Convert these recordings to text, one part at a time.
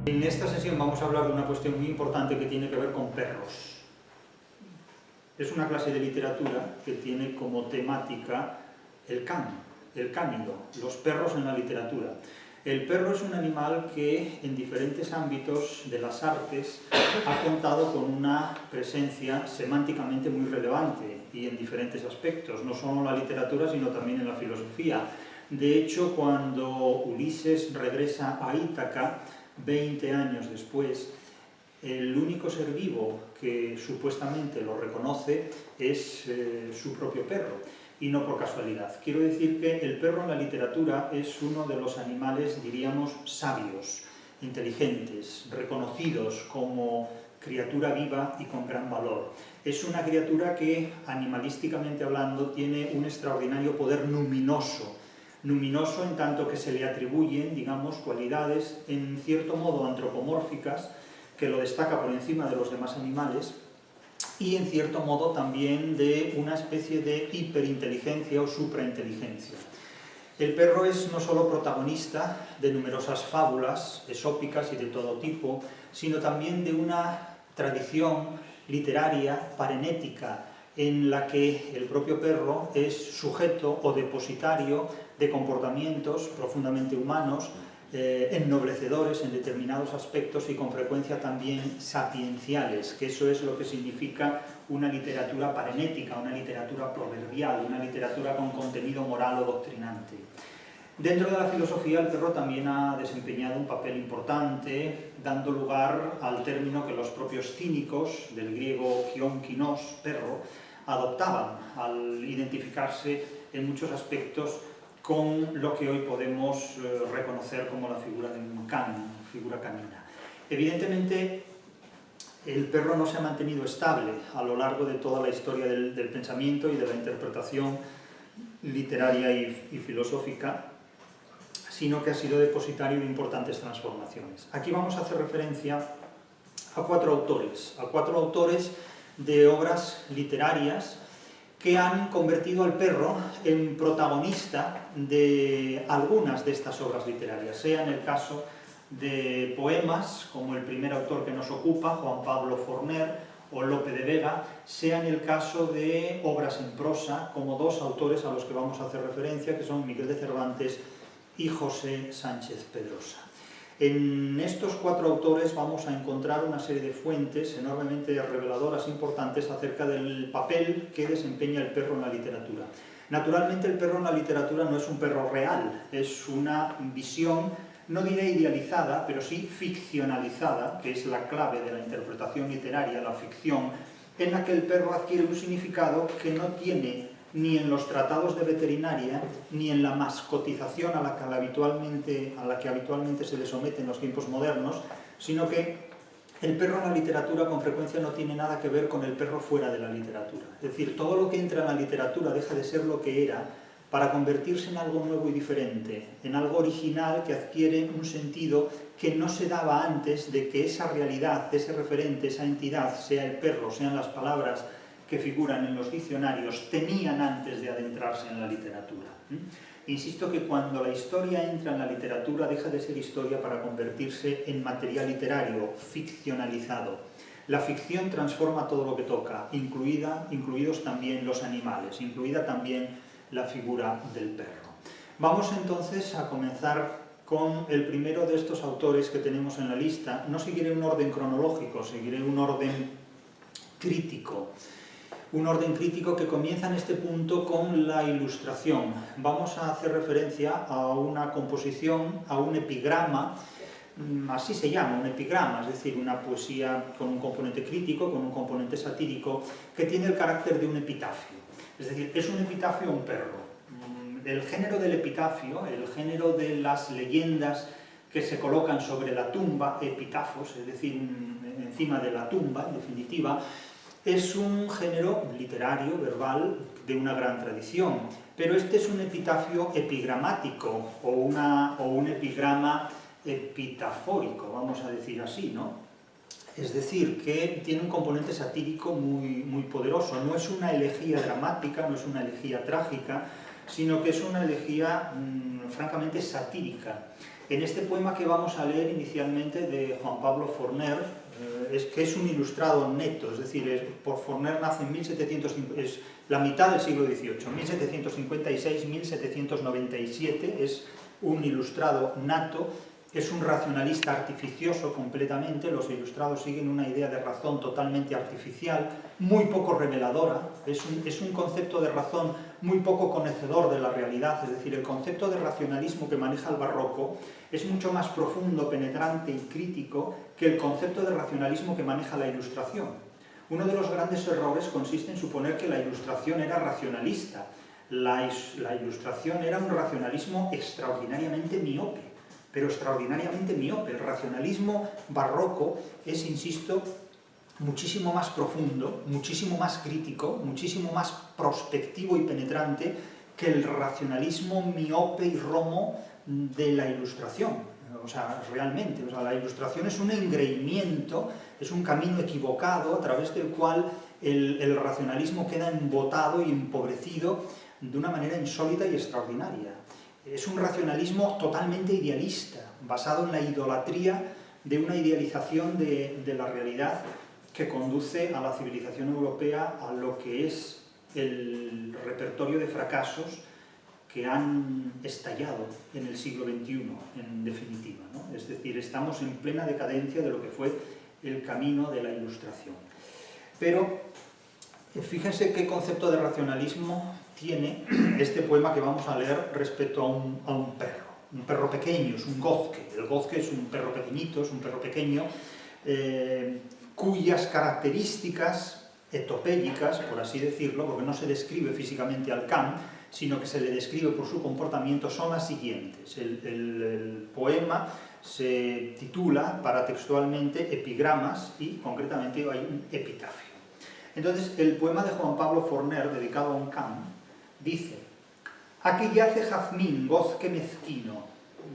En esta sesión vamos a hablar de una cuestión muy importante que tiene que ver con perros. Es una clase de literatura que tiene como temática el cánido, los perros en la literatura. El perro es un animal que en diferentes ámbitos de las artes ha contado con una presencia semánticamente muy relevante y en diferentes aspectos, no solo en la literatura sino también en la filosofía. De hecho, cuando Ulises regresa a Ítaca, 20 años después, el único ser vivo que supuestamente lo reconoce es su propio perro, y no por casualidad. Quiero decir que el perro en la literatura es uno de los animales, diríamos, sabios, inteligentes, reconocidos como criatura viva y con gran valor. Es una criatura que, animalísticamente hablando, tiene un extraordinario poder luminoso en tanto que se le atribuyen, digamos, cualidades en cierto modo antropomórficas que lo destaca por encima de los demás animales y en cierto modo también de una especie de hiperinteligencia o suprainteligencia. El perro es no solo protagonista de numerosas fábulas esópicas y de todo tipo, sino también de una tradición literaria parenética en la que el propio perro es sujeto o depositario de comportamientos profundamente humanos, ennoblecedores en determinados aspectos y con frecuencia también sapienciales, que eso es lo que significa una literatura parenética, una literatura proverbial, una literatura con contenido moral o doctrinante. Dentro de la filosofía el perro también ha desempeñado un papel importante, dando lugar al término que los propios cínicos, del griego kion kinos, perro, adoptaban al identificarse en muchos aspectos con lo que hoy podemos reconocer como la figura de un can, figura canina. Evidentemente, el perro no se ha mantenido estable a lo largo de toda la historia del pensamiento y de la interpretación literaria y filosófica, sino que ha sido depositario de importantes transformaciones. Aquí vamos a hacer referencia a cuatro autores de obras literarias que han convertido al perro en protagonista de algunas de estas obras literarias, sea en el caso de poemas, como el primer autor que nos ocupa, Juan Pablo Forner o Lope de Vega, sea en el caso de obras en prosa, como dos autores a los que vamos a hacer referencia, que son Miguel de Cervantes y José Sánchez Pedrosa. En estos cuatro autores vamos a encontrar una serie de fuentes enormemente reveladoras, importantes, acerca del papel que desempeña el perro en la literatura. Naturalmente, el perro en la literatura no es un perro real, es una visión, no diré idealizada, pero sí ficcionalizada, que es la clave de la interpretación literaria, la ficción, en la que el perro adquiere un significado que no tiene ni en los tratados de veterinaria, ni en la mascotización a la que habitualmente se le somete en los tiempos modernos, sino que el perro en la literatura con frecuencia no tiene nada que ver con el perro fuera de la literatura. Es decir, todo lo que entra en la literatura deja de ser lo que era para convertirse en algo nuevo y diferente, en algo original que adquiere un sentido que no se daba antes de que esa realidad, ese referente, esa entidad, sea el perro, sean las palabras que figuran en los diccionarios, tenían antes de adentrarse en la literatura. Insisto que cuando la historia entra en la literatura deja de ser historia para convertirse en material literario, ficcionalizado. La ficción transforma todo lo que toca, incluidos también los animales, incluida también la figura del perro. Vamos entonces a comenzar con el primero de estos autores que tenemos en la lista. No seguiré un orden cronológico, seguiré un orden crítico. Un orden crítico que comienza en este punto con la Ilustración. Vamos a hacer referencia a una composición, a un epigrama, así se llama, un epigrama, es decir, una poesía con un componente crítico, con un componente satírico, que tiene el carácter de un epitafio. Es decir, es un epitafio a un perro. El género del epitafio, el género de las leyendas que se colocan sobre la tumba, epitafos, es decir, encima de la tumba, en definitiva, es un género literario, verbal, de una gran tradición, pero este es un epitafio epigramático o un epigrama epitafórico, vamos a decir así, ¿no? Es decir, que tiene un componente satírico muy poderoso. No es una elegía dramática, no es una elegía trágica, sino que es una elegía francamente satírica. En este poema que vamos a leer inicialmente de Juan Pablo Forner, que es un ilustrado neto, es decir, Forner nace en 1750, es la mitad del siglo XVIII, 1756-1797, es un ilustrado nato, es un racionalista artificioso completamente, los ilustrados siguen una idea de razón totalmente artificial, muy poco reveladora, es un concepto de razón muy poco conocedor de la realidad, es decir, el concepto de racionalismo que maneja el barroco es mucho más profundo, penetrante y crítico que el concepto de racionalismo que maneja la Ilustración. Uno de los grandes errores consiste en suponer que la Ilustración era racionalista. La Ilustración era un racionalismo extraordinariamente miope, pero extraordinariamente miope. El racionalismo barroco es, insisto, muchísimo más profundo, muchísimo más crítico, muchísimo más prospectivo y penetrante que el racionalismo miope y romo de la Ilustración. O sea, realmente, la Ilustración es un engreimiento, es un camino equivocado a través del cual el racionalismo queda embotado y empobrecido de una manera insólita y extraordinaria. Es un racionalismo totalmente idealista, basado en la idolatría de una idealización de la realidad que conduce a la civilización europea a lo que es el repertorio de fracasos que han estallado en el siglo XXI, en definitiva, ¿no? Es decir, estamos en plena decadencia de lo que fue el camino de la Ilustración. Pero fíjense qué concepto de racionalismo tiene este poema que vamos a leer respecto a un perro pequeño, es un gozque. El gozque es un perro pequeñito, es un perro pequeño, cuyas características etopélicas, por así decirlo, porque no se describe físicamente al can, sino que se le describe por su comportamiento, son las siguientes. El poema se titula paratextualmente Epigramas y concretamente hay un epitafio. Entonces, el poema de Juan Pablo Forner, dedicado a un can, dice: aquí yace jazmín, gozque mezquino.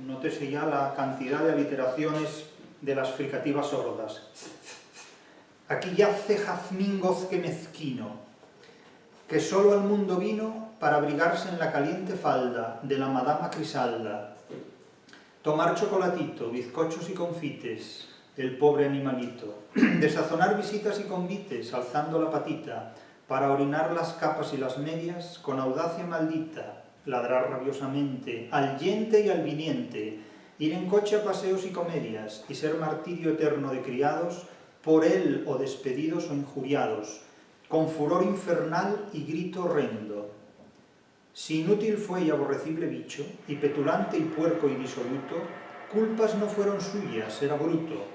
Nótese ya la cantidad de aliteraciones de las fricativas sordas. Aquí yace jazmín, gozque mezquino, que solo al mundo vino para abrigarse en la caliente falda de la madama Crisalda, tomar chocolatito, bizcochos y confites, el pobre animalito, desazonar visitas y convites, alzando la patita, para orinar las capas y las medias, con audacia maldita, ladrar rabiosamente, al yente y al viniente, ir en coche a paseos y comedias, y ser martirio eterno de criados, por él o despedidos o injuriados, con furor infernal y grito horrendo. Si inútil fue y aborrecible bicho, y petulante y puerco y disoluto, culpas no fueron suyas, era bruto.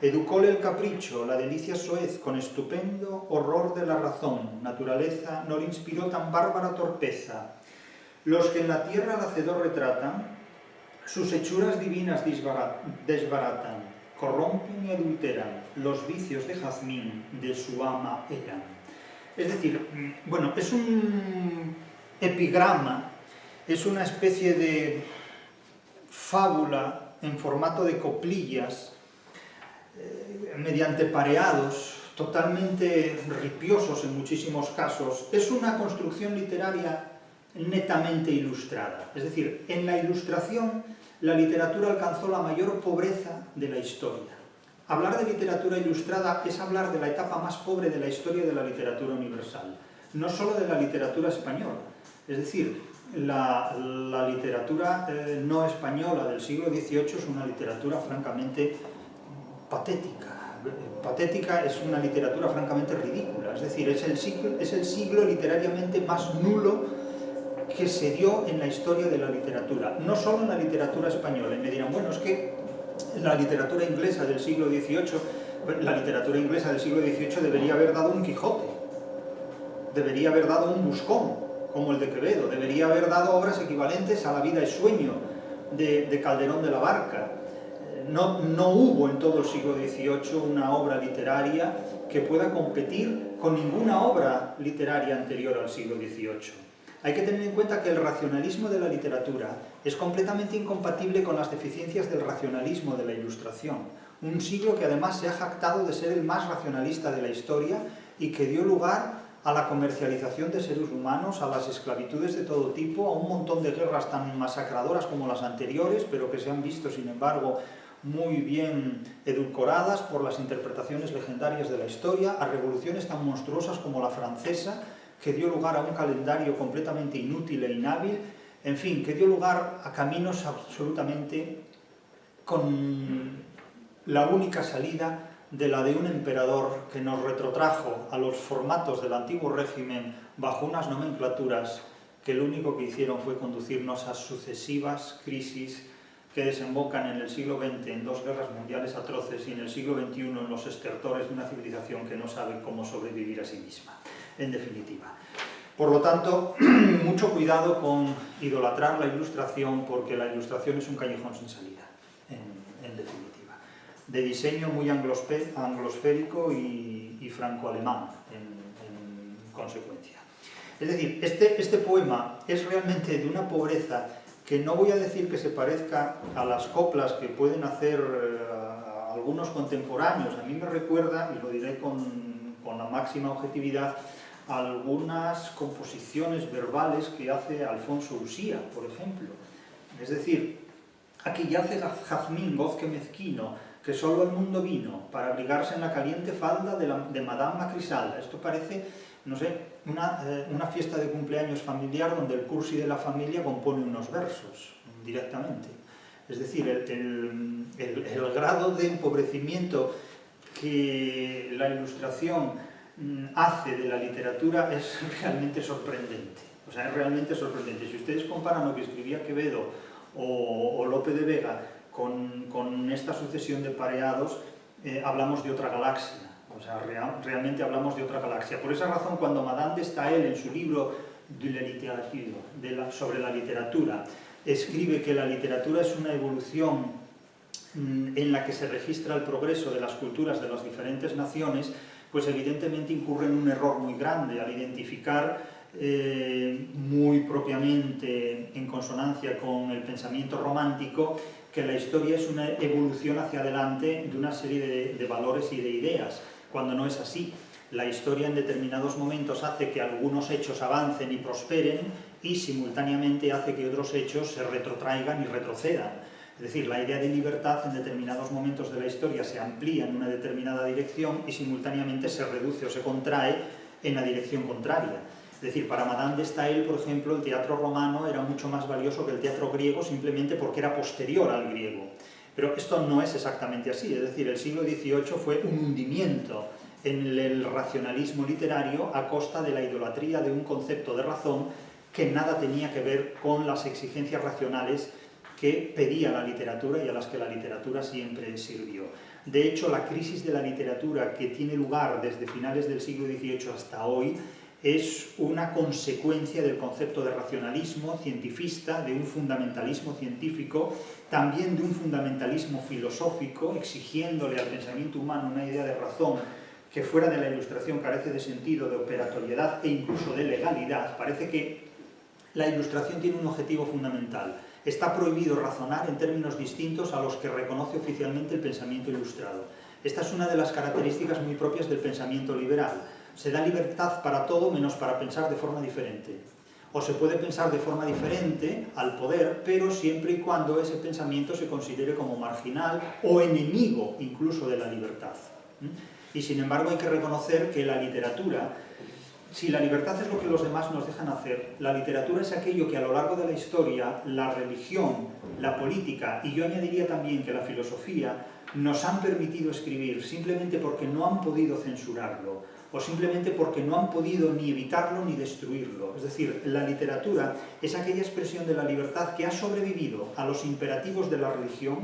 Educóle el capricho, la delicia soez, con estupendo horror de la razón. Naturaleza no le inspiró tan bárbara torpeza. Los que en la tierra al hacedor retratan, sus hechuras divinas desbaratan, corrompen y adulteran, los vicios de jazmín de su ama eran. Es decir, bueno, es un epigrama, es una especie de fábula en formato de coplillas, mediante pareados, totalmente ripiosos en muchísimos casos. Es una construcción literaria netamente ilustrada. Es decir, en la Ilustración la literatura alcanzó la mayor pobreza de la historia. Hablar de literatura ilustrada es hablar de la etapa más pobre de la historia de la literatura universal, no solo de la literatura española. Es decir, la literatura no española del siglo XVIII es una literatura francamente patética. Patética es una literatura francamente ridícula, es decir, es el siglo literariamente más nulo que se dio en la historia de la literatura, no solo en la literatura española. Y me dirán, bueno, es que la literatura inglesa del siglo XVIII, la literatura inglesa del siglo XVIII debería haber dado un Quijote, debería haber dado un Buscón, como el de Quevedo, debería haber dado obras equivalentes a La vida es sueño, de Calderón de la Barca. No hubo en todo el siglo XVIII una obra literaria que pueda competir con ninguna obra literaria anterior al siglo XVIII. Hay que tener en cuenta que el racionalismo de la literatura es completamente incompatible con las deficiencias del racionalismo de la Ilustración. Un siglo que además se ha jactado de ser el más racionalista de la historia y que dio lugar a la comercialización de seres humanos, a las esclavitudes de todo tipo, a un montón de guerras tan masacradoras como las anteriores, pero que se han visto, sin embargo, muy bien edulcoradas por las interpretaciones legendarias de la historia, a revoluciones tan monstruosas como la francesa, que dio lugar a un calendario completamente inútil e inhábil, en fin, que dio lugar a caminos absolutamente con la única salida de la de un emperador que nos retrotrajo a los formatos del antiguo régimen bajo unas nomenclaturas que lo único que hicieron fue conducirnos a sucesivas crisis que desembocan en el siglo XX en dos guerras mundiales atroces y en el siglo XXI en los estertores de una civilización que no sabe cómo sobrevivir a sí misma, en definitiva. Por lo tanto, mucho cuidado con idolatrar la Ilustración, porque la Ilustración es un callejón sin salida, en definitiva. De diseño muy anglosférico y franco-alemán, en consecuencia. Es decir, este poema es realmente de una pobreza que no voy a decir que se parezca a las coplas que pueden hacer algunos contemporáneos. A mí me recuerda, y lo diré con la máxima objetividad, algunas composiciones verbales que hace Alfonso Usía, por ejemplo. Es decir, aquí yace jazmín, gozque mezquino, que solo al mundo vino, para abrigarse en la caliente falda de Madame Macrisalda. Esto parece, no sé, una fiesta de cumpleaños familiar donde el cursi de la familia compone unos versos, directamente. Es decir, el grado de empobrecimiento que la Ilustración hace de la literatura es realmente sorprendente. O sea, es realmente sorprendente. Si ustedes comparan lo que escribía Quevedo o Lope de Vega con esta sucesión de pareados, hablamos de otra galaxia. O sea, realmente hablamos de otra galaxia. Por esa razón, cuando Madame de Staël, en su libro de la literatura, sobre la literatura, escribe que la literatura es una evolución en la que se registra el progreso de las culturas de las diferentes naciones, pues evidentemente incurre en un error muy grande al identificar muy propiamente, en consonancia con el pensamiento romántico, que la historia es una evolución hacia adelante de una serie de valores y de ideas, cuando no es así. La historia en determinados momentos hace que algunos hechos avancen y prosperen y simultáneamente hace que otros hechos se retrotraigan y retrocedan. Es decir, la idea de libertad en determinados momentos de la historia se amplía en una determinada dirección y simultáneamente se reduce o se contrae en la dirección contraria. Es decir, para Madame de Staël, por ejemplo, el teatro romano era mucho más valioso que el teatro griego simplemente porque era posterior al griego. Pero esto no es exactamente así, es decir, el siglo XVIII fue un hundimiento en el racionalismo literario a costa de la idolatría de un concepto de razón que nada tenía que ver con las exigencias racionales que pedía la literatura y a las que la literatura siempre sirvió. De hecho, la crisis de la literatura que tiene lugar desde finales del siglo XVIII hasta hoy es una consecuencia del concepto de racionalismo cientifista, de un fundamentalismo científico, también de un fundamentalismo filosófico, exigiéndole al pensamiento humano una idea de razón que fuera de la Ilustración carece de sentido, de operatoriedad e incluso de legalidad. Parece que la Ilustración tiene un objetivo fundamental. Está prohibido razonar en términos distintos a los que reconoce oficialmente el pensamiento ilustrado. Esta es una de las características muy propias del pensamiento liberal. Se da libertad para todo menos para pensar de forma diferente. O se puede pensar de forma diferente al poder, pero siempre y cuando ese pensamiento se considere como marginal o enemigo incluso de la libertad. Y sin embargo hay que reconocer que la literatura, si la libertad es lo que los demás nos dejan hacer, la literatura es aquello que a lo largo de la historia, la religión, la política y yo añadiría también que la filosofía nos han permitido escribir simplemente porque no han podido censurarlo o simplemente porque no han podido ni evitarlo ni destruirlo. Es decir, la literatura es aquella expresión de la libertad que ha sobrevivido a los imperativos de la religión,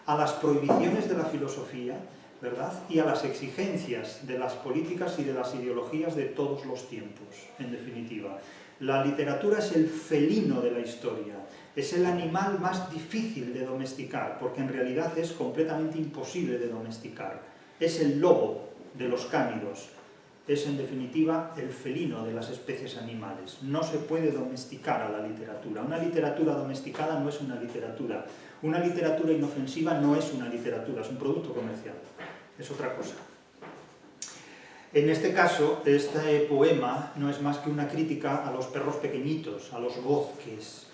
a las prohibiciones de la filosofía, ¿verdad? Y a las exigencias de las políticas y de las ideologías de todos los tiempos, en definitiva. La literatura es el felino de la historia, es el animal más difícil de domesticar, porque en realidad es completamente imposible de domesticar. Es el lobo de los cánidos, es en definitiva el felino de las especies animales. No se puede domesticar a la literatura. Una literatura domesticada no es una literatura. Una literatura inofensiva no es una literatura, es un producto comercial. Es otra cosa. En este caso, este poema no es más que una crítica a los perros pequeñitos, a los gozques.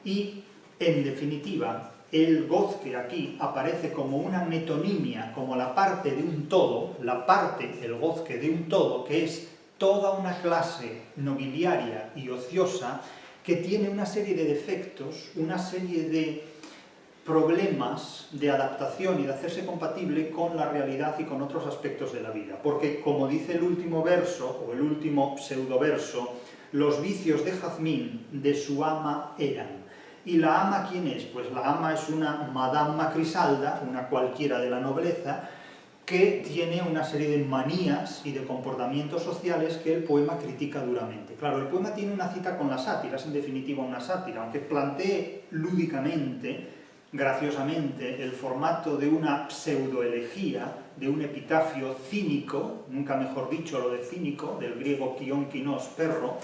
Y, en definitiva, el gozque aquí aparece como una metonimia, como la parte de un todo, el gozque de un todo, que es toda una clase nobiliaria y ociosa que tiene una serie de defectos, una serie de problemas de adaptación y de hacerse compatible con la realidad y con otros aspectos de la vida. Porque, como dice el último verso, o el último pseudoverso, los vicios de Jazmín de su ama eran. ¿Y la ama quién es? Pues la ama es una Madame Macrisalda, una cualquiera de la nobleza, que tiene una serie de manías y de comportamientos sociales que el poema critica duramente. Claro, el poema tiene una cita con la sátira, es en definitiva una sátira, aunque plantee lúdicamente, graciosamente, el formato de una pseudoelegía, de un epitafio cínico, nunca mejor dicho lo de cínico, del griego kion kinos, perro.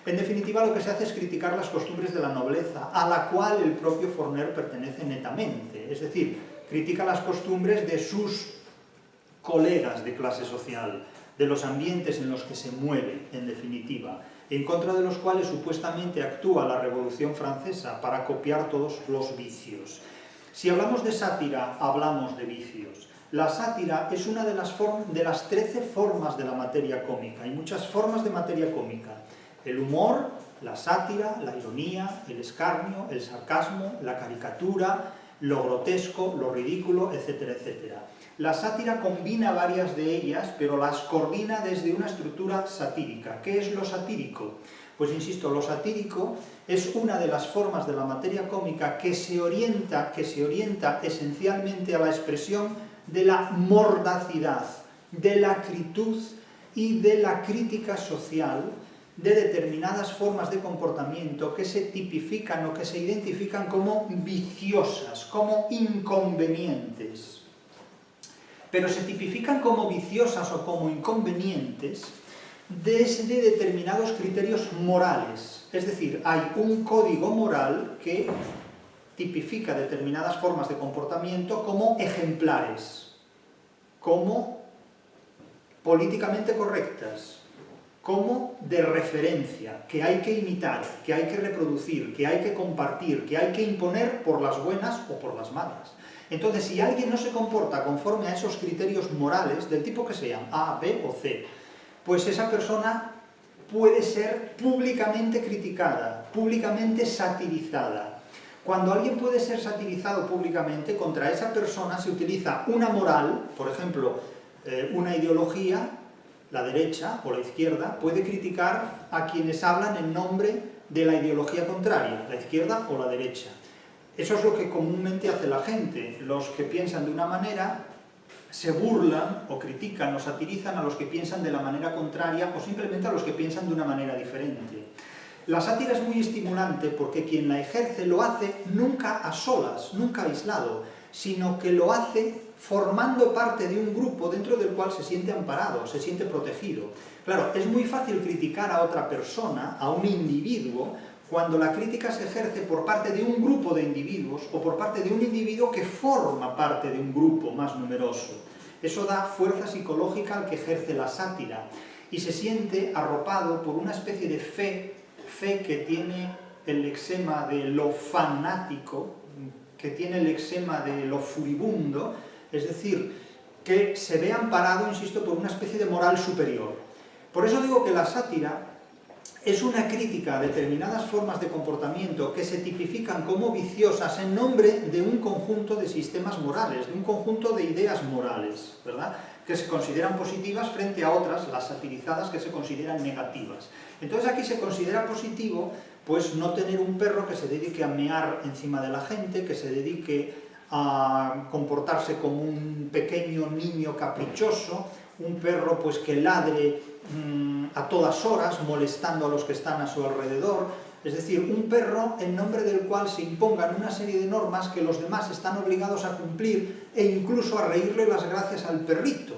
En definitiva, lo que se hace es criticar las costumbres de la nobleza, a la cual el propio Forner pertenece netamente. Es decir, critica las costumbres de sus colegas de clase social, de los ambientes en los que se mueve, en definitiva, en contra de los cuales supuestamente actúa la Revolución Francesa para copiar todos los vicios. Si hablamos de sátira, hablamos de vicios. La sátira es una de las 13 formas de la materia cómica. Hay muchas formas de materia cómica. El humor, la sátira, la ironía, el escarnio, el sarcasmo, la caricatura, lo grotesco, lo ridículo, etcétera, etcétera. La sátira combina varias de ellas, pero las coordina desde una estructura satírica. ¿Qué es lo satírico? Pues insisto, lo satírico es una de las formas de la materia cómica que se orienta esencialmente a la expresión de la mordacidad, de la acritud y de la crítica social de determinadas formas de comportamiento que se tipifican o que se identifican como viciosas, como inconvenientes. Pero se tipifican como viciosas o como inconvenientes desde determinados criterios morales. Es decir, hay un código moral que tipifica determinadas formas de comportamiento como ejemplares, como políticamente correctas, como de referencia, que hay que imitar, que hay que reproducir, que hay que compartir, que hay que imponer por las buenas o por las malas. Entonces, si alguien no se comporta conforme a esos criterios morales, del tipo que sean, A, B o C, pues esa persona puede ser públicamente criticada, públicamente satirizada. Cuando alguien puede ser satirizado públicamente, contra esa persona se utiliza una moral, por ejemplo, una ideología, la derecha o la izquierda, puede criticar a quienes hablan en nombre de la ideología contraria, la izquierda o la derecha. Eso es lo que comúnmente hace la gente. Los que piensan de una manera se burlan o critican o satirizan a los que piensan de la manera contraria o simplemente a los que piensan de una manera diferente. La sátira es muy estimulante porque quien la ejerce lo hace nunca a solas, nunca aislado, sino que lo hace formando parte de un grupo dentro del cual se siente amparado, se siente protegido. Claro, es muy fácil criticar a otra persona, a un individuo, cuando la crítica se ejerce por parte de un grupo de individuos o por parte de un individuo que forma parte de un grupo más numeroso. Eso da fuerza psicológica al que ejerce la sátira y se siente arropado por una especie de fe que tiene el lexema de lo fanático, que tiene el lexema de lo furibundo, es decir, que se ve amparado, insisto, por una especie de moral superior. Por eso digo que la sátira es una crítica a determinadas formas de comportamiento que se tipifican como viciosas en nombre de un conjunto de sistemas morales, de un conjunto de ideas morales, ¿verdad?, que se consideran positivas frente a otras, las satirizadas, que se consideran negativas. Entonces aquí se considera positivo pues no tener un perro que se dedique a mear encima de la gente, que se dedique a comportarse como un pequeño niño caprichoso, un perro pues que ladre a todas horas, molestando a los que están a su alrededor. Es decir, un perro en nombre del cual se impongan una serie de normas que los demás están obligados a cumplir e incluso a reírle las gracias al perrito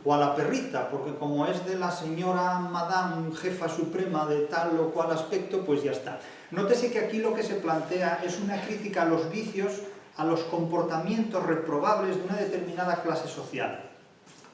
o a la perrita, porque como es de la señora Madame jefa suprema de tal o cual aspecto, pues ya está. Nótese que aquí lo que se plantea es una crítica a los vicios, a los comportamientos reprobables de una determinada clase social.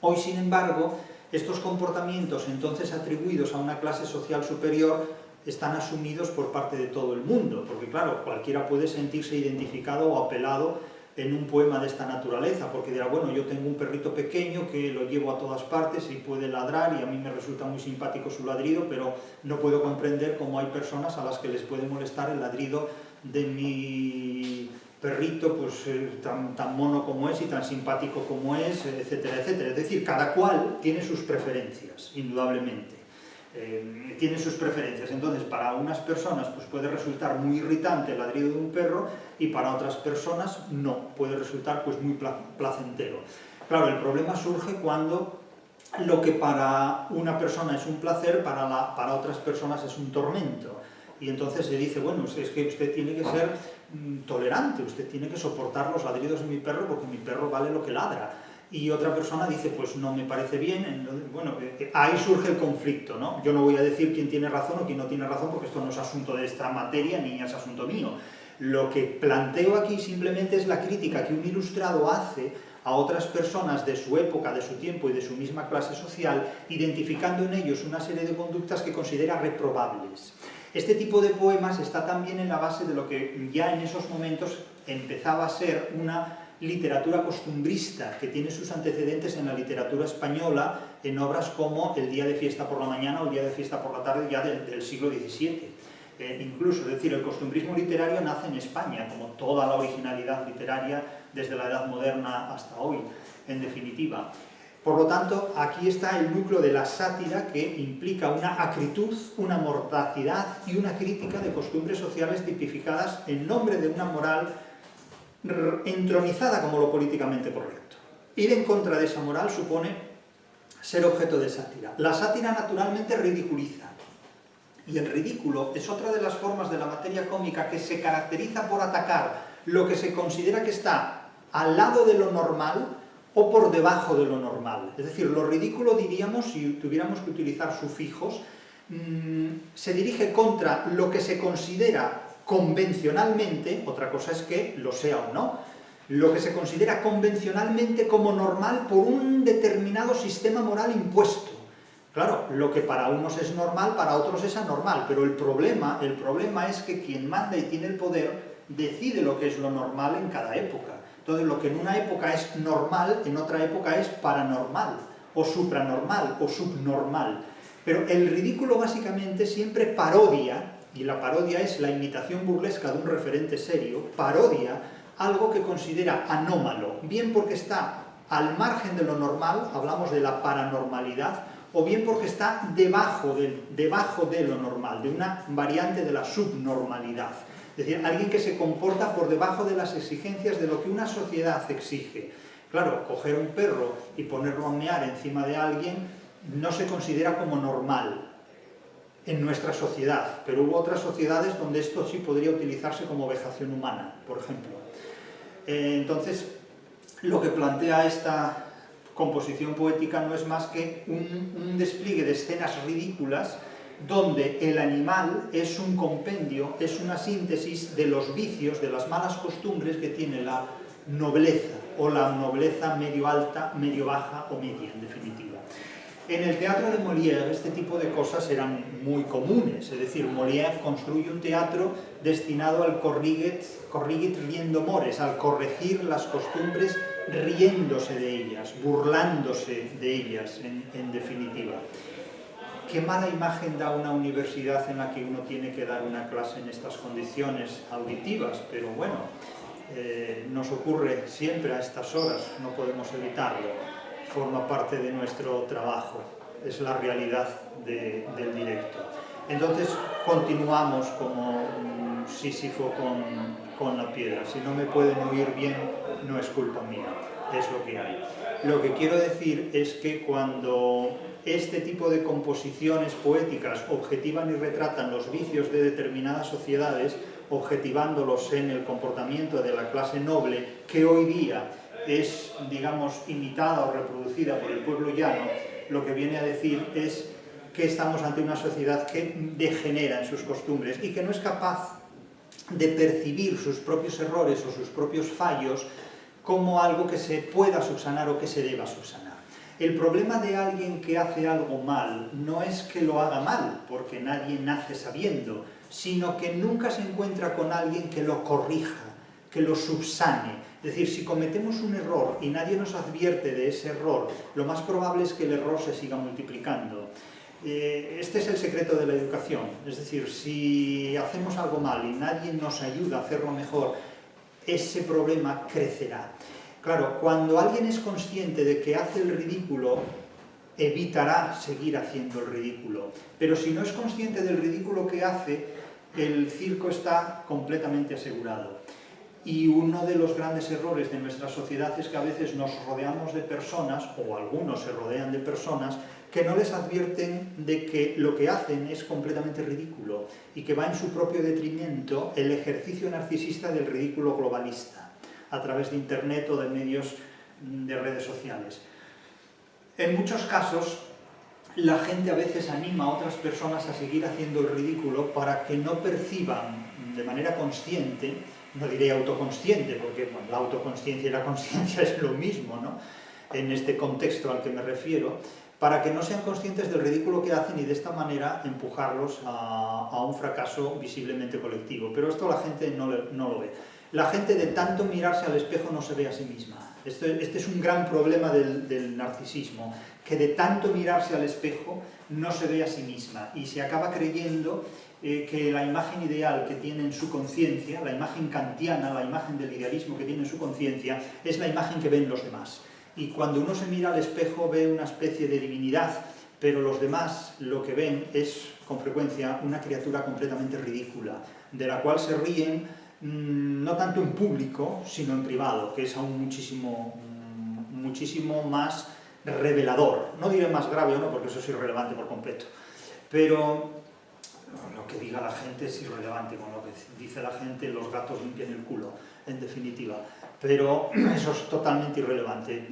Hoy, sin embargo, estos comportamientos entonces atribuidos a una clase social superior están asumidos por parte de todo el mundo, porque claro, cualquiera puede sentirse identificado o apelado en un poema de esta naturaleza, porque dirá, bueno, yo tengo un perrito pequeño que lo llevo a todas partes y puede ladrar y a mí me resulta muy simpático su ladrido, pero no puedo comprender cómo hay personas a las que les puede molestar el ladrido de mi perrito, pues tan mono como es y tan simpático como es, etcétera, etcétera. Es decir, cada cual tiene sus preferencias, indudablemente. Tiene sus preferencias, entonces para unas personas pues puede resultar muy irritante el ladrido de un perro y para otras personas no, puede resultar pues muy placentero. Claro, el problema surge cuando lo que para una persona es un placer, para otras personas es un tormento. Y entonces se dice, bueno, es que usted tiene que ser tolerante, usted tiene que soportar los ladridos de mi perro porque mi perro vale lo que ladra. Y otra persona dice, pues no me parece bien. Entonces, bueno, ahí surge el conflicto, ¿no? Yo no voy a decir quién tiene razón o quién no tiene razón, porque esto no es asunto de esta materia ni es asunto mío. Lo que planteo aquí simplemente es la crítica que un ilustrado hace a otras personas de su época, de su tiempo y de su misma clase social, identificando en ellos una serie de conductas que considera reprobables. Este tipo de poemas está también en la base de lo que ya en esos momentos empezaba a ser una literatura costumbrista, que tiene sus antecedentes en la literatura española, en obras como El día de fiesta por la mañana o El día de fiesta por la tarde, ya del siglo XVII. Incluso, es decir, el costumbrismo literario nace en España, como toda la originalidad literaria desde la Edad Moderna hasta hoy, en definitiva. Por lo tanto, aquí está el núcleo de la sátira, que implica una acritud, una mordacidad y una crítica de costumbres sociales tipificadas en nombre de una moral entronizada como lo políticamente correcto. Ir en contra de esa moral supone ser objeto de sátira. La sátira naturalmente ridiculiza, y el ridículo es otra de las formas de la materia cómica que se caracteriza por atacar lo que se considera que está al lado de lo normal o por debajo de lo normal. Es decir, lo ridículo, diríamos, si tuviéramos que utilizar sufijos, se dirige contra lo que se considera convencionalmente, otra cosa es que lo sea o no, lo que se considera convencionalmente como normal por un determinado sistema moral impuesto. Claro, lo que para unos es normal, para otros es anormal, pero el problema es que quien manda y tiene el poder decide lo que es lo normal en cada época. Entonces, lo que en una época es normal, en otra época es paranormal, o supranormal, o subnormal. Pero el ridículo básicamente siempre parodia, y la parodia es la imitación burlesca de un referente serio, parodia algo que considera anómalo, bien porque está al margen de lo normal, hablamos de la paranormalidad, o bien porque está debajo de lo normal, de una variante de la subnormalidad. Es decir, alguien que se comporta por debajo de las exigencias de lo que una sociedad exige. Claro, coger un perro y ponerlo a mear encima de alguien no se considera como normal en nuestra sociedad, pero hubo otras sociedades donde esto sí podría utilizarse como vejación humana, por ejemplo. Entonces, lo que plantea esta composición poética no es más que un despliegue de escenas ridículas donde el animal es un compendio, es una síntesis de los vicios, de las malas costumbres que tiene la nobleza, o la nobleza medio alta, medio baja o media, en definitiva. En el teatro de Molière este tipo de cosas eran muy comunes, es decir, Molière construye un teatro destinado al corrigit riendo mores, al corregir las costumbres riéndose de ellas, burlándose de ellas, en definitiva. Qué mala imagen da una universidad en la que uno tiene que dar una clase en estas condiciones auditivas, pero bueno, nos ocurre siempre a estas horas, no podemos evitarlo. Forma parte de nuestro trabajo, es la realidad del directo. Entonces continuamos como Sísifo con la piedra. Si no me pueden oír bien, no es culpa mía, es lo que hay. Lo que quiero decir es que cuando este tipo de composiciones poéticas objetivan y retratan los vicios de determinadas sociedades, objetivándolos en el comportamiento de la clase noble, que hoy día es, digamos, imitada o reproducida por el pueblo llano, lo que viene a decir es que estamos ante una sociedad que degenera en sus costumbres y que no es capaz de percibir sus propios errores o sus propios fallos como algo que se pueda subsanar o que se deba subsanar. El problema de alguien que hace algo mal no es que lo haga mal, porque nadie nace sabiendo, sino que nunca se encuentra con alguien que lo corrija, que lo subsane. Es decir, si cometemos un error y nadie nos advierte de ese error, lo más probable es que el error se siga multiplicando. Este es el secreto de la educación. Es decir, si hacemos algo mal y nadie nos ayuda a hacerlo mejor, ese problema crecerá. Claro, cuando alguien es consciente de que hace el ridículo, evitará seguir haciendo el ridículo. Pero si no es consciente del ridículo que hace, el circo está completamente asegurado. Y uno de los grandes errores de nuestra sociedad es que a veces nos rodeamos de personas, o algunos se rodean de personas, que no les advierten de que lo que hacen es completamente ridículo y que va en su propio detrimento el ejercicio narcisista del ridículo globalista, a través de Internet o de medios de redes sociales. En muchos casos, la gente a veces anima a otras personas a seguir haciendo el ridículo para que no perciban de manera consciente, no diré autoconsciente, porque bueno, la autoconsciencia y la consciencia es lo mismo, ¿no?, en este contexto al que me refiero, para que no sean conscientes del ridículo que hacen y de esta manera empujarlos a un fracaso visiblemente colectivo. Pero esto la gente no lo ve. La gente de tanto mirarse al espejo no se ve a sí misma. Este es un gran problema del narcisismo, que de tanto mirarse al espejo no se ve a sí misma y se acaba creyendo que la imagen ideal que tiene en su conciencia, la imagen kantiana, la imagen del idealismo que tiene en su conciencia, es la imagen que ven los demás. Y cuando uno se mira al espejo ve una especie de divinidad, pero los demás lo que ven es, con frecuencia, una criatura completamente ridícula, de la cual se ríen no tanto en público, sino en privado, que es aún muchísimo más revelador. No diré más grave o no, porque eso es irrelevante por completo, pero lo que diga la gente es irrelevante. Con lo que dice la gente, los gatos limpian el culo, en definitiva. Pero eso es totalmente irrelevante.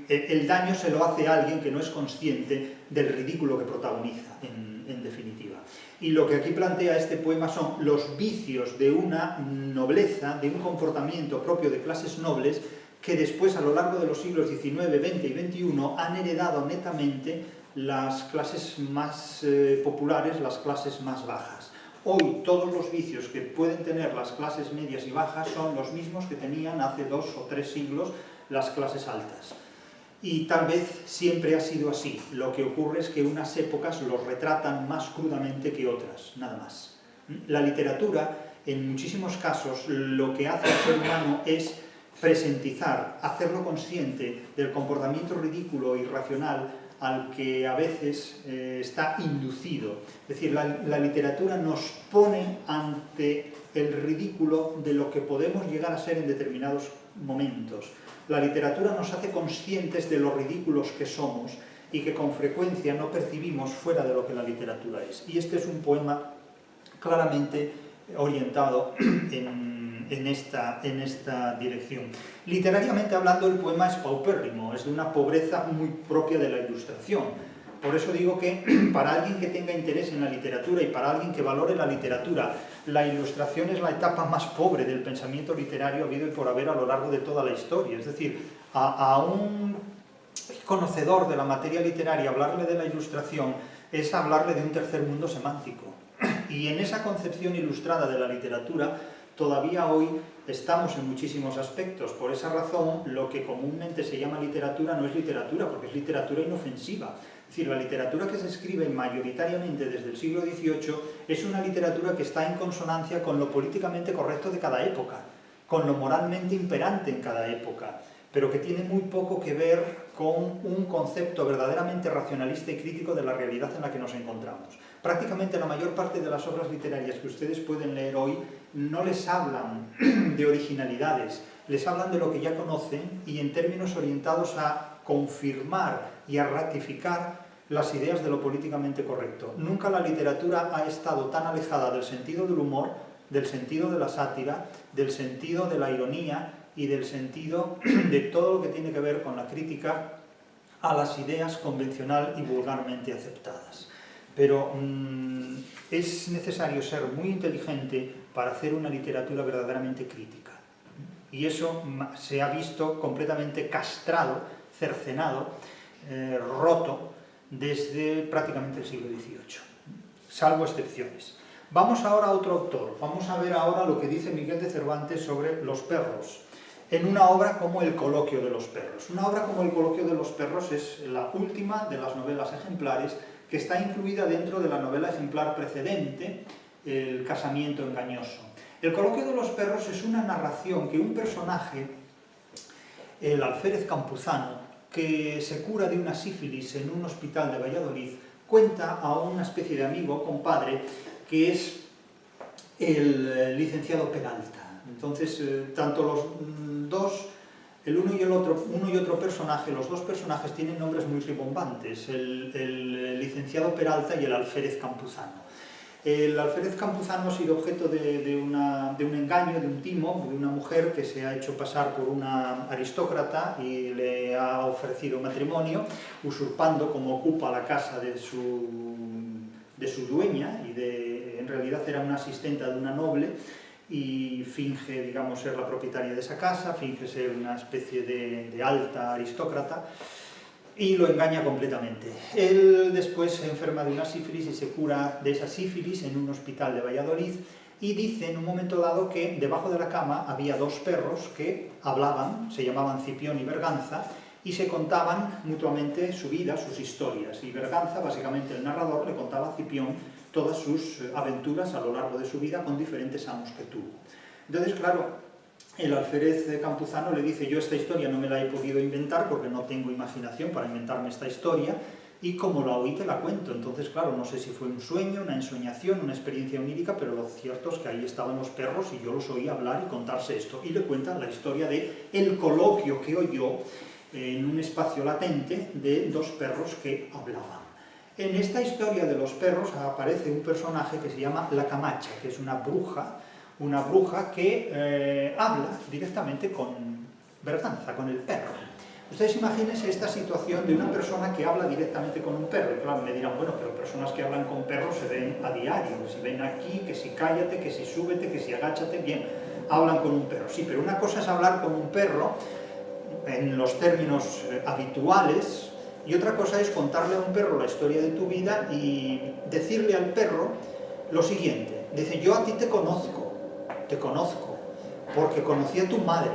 El daño se lo hace a alguien que no es consciente del ridículo que protagoniza, en definitiva. Y lo que aquí plantea este poema son los vicios de una nobleza, de un comportamiento propio de clases nobles, que después, a lo largo de los siglos XIX, XX y XXI, han heredado netamente las clases más populares, las clases más bajas. Hoy todos los vicios que pueden tener las clases medias y bajas son los mismos que tenían hace 2 o 3 siglos las clases altas. Y tal vez siempre ha sido así. Lo que ocurre es que unas épocas los retratan más crudamente que otras, nada más. La literatura, en muchísimos casos, lo que hace al ser humano es presentizar, hacerlo consciente del comportamiento ridículo e irracional al que a veces está inducido. Es decir, la literatura nos pone ante el ridículo de lo que podemos llegar a ser en determinados momentos. La literatura nos hace conscientes de lo ridículos que somos y que con frecuencia no percibimos fuera de lo que la literatura es. Y este es un poema claramente orientado en esta dirección. Literariamente hablando, el poema es paupérrimo, es de una pobreza muy propia de la Ilustración. Por eso digo que para alguien que tenga interés en la literatura y para alguien que valore la literatura, la Ilustración es la etapa más pobre del pensamiento literario habido y por haber a lo largo de toda la historia. Es decir, a un conocedor de la materia literaria hablarle de la Ilustración es hablarle de un tercer mundo semántico. Y en esa concepción ilustrada de la literatura, todavía hoy estamos en muchísimos aspectos. Por esa razón, lo que comúnmente se llama literatura no es literatura, porque es literatura inofensiva. Es decir, la literatura que se escribe mayoritariamente desde el siglo XVIII es una literatura que está en consonancia con lo políticamente correcto de cada época, con lo moralmente imperante en cada época, pero que tiene muy poco que ver con un concepto verdaderamente racionalista y crítico de la realidad en la que nos encontramos. Prácticamente la mayor parte de las obras literarias que ustedes pueden leer hoy no les hablan de originalidades, les hablan de lo que ya conocen y en términos orientados a confirmar y a ratificar las ideas de lo políticamente correcto. Nunca la literatura ha estado tan alejada del sentido del humor, del sentido de la sátira, del sentido de la ironía y del sentido de todo lo que tiene que ver con la crítica a las ideas convencional y vulgarmente aceptadas. Pero es necesario ser muy inteligente para hacer una literatura verdaderamente crítica. Y eso se ha visto completamente castrado, cercenado, roto, desde prácticamente el siglo XVIII, salvo excepciones. Vamos ahora a otro autor, vamos a ver ahora lo que dice Miguel de Cervantes sobre los perros, en una obra como El coloquio de los perros. Una obra como El coloquio de los perros es la última de las novelas ejemplares que está incluida dentro de la novela ejemplar precedente, El casamiento engañoso. El coloquio de los perros es una narración que un personaje, el alférez Campuzano, que se cura de una sífilis en un hospital de Valladolid, cuenta a una especie de amigo, compadre, que es el licenciado Peralta. Entonces, tanto los dos, uno y otro personaje, los dos personajes tienen nombres muy rimbombantes, el licenciado Peralta y el alférez Campuzano. El alférez Campuzano ha sido objeto de un engaño, de un timo, de una mujer que se ha hecho pasar por una aristócrata y le ha ofrecido matrimonio, usurpando como ocupa la casa de su dueña, y en realidad era una asistenta de una noble, y finge, digamos, ser la propietaria de esa casa, finge ser una especie de alta aristócrata, y lo engaña completamente. Él después se enferma de una sífilis y se cura de esa sífilis en un hospital de Valladolid, y dice en un momento dado que debajo de la cama había dos perros que hablaban, se llamaban Cipión y Berganza, y se contaban mutuamente su vida, sus historias. Y Berganza, básicamente el narrador, le contaba a Cipión todas sus aventuras a lo largo de su vida con diferentes amos que tuvo. Entonces, claro, el alférez Campuzano le dice: yo esta historia no me la he podido inventar porque no tengo imaginación para inventarme esta historia, y como la oí te la cuento. Entonces, claro, no sé si fue un sueño, una ensoñación, una experiencia onírica, pero lo cierto es que ahí estaban los perros y yo los oí hablar y contarse esto. Y le cuentan la historia de el coloquio que oyó en un espacio latente de dos perros que hablaban. En esta historia de los perros aparece un personaje que se llama la Camacha, que es una bruja que habla directamente con Berganza, con el perro. Ustedes imagínense esta situación de una persona que habla directamente con un perro. Y claro, me dirán, bueno, pero personas que hablan con perros se ven a diario, que si ven aquí, que si cállate, que si súbete, que si agáchate, bien, hablan con un perro. Sí, pero una cosa es hablar con un perro en los términos habituales, y otra cosa es contarle a un perro la historia de tu vida y decirle al perro lo siguiente. Dice: yo a ti te conozco, porque conocí a tu madre,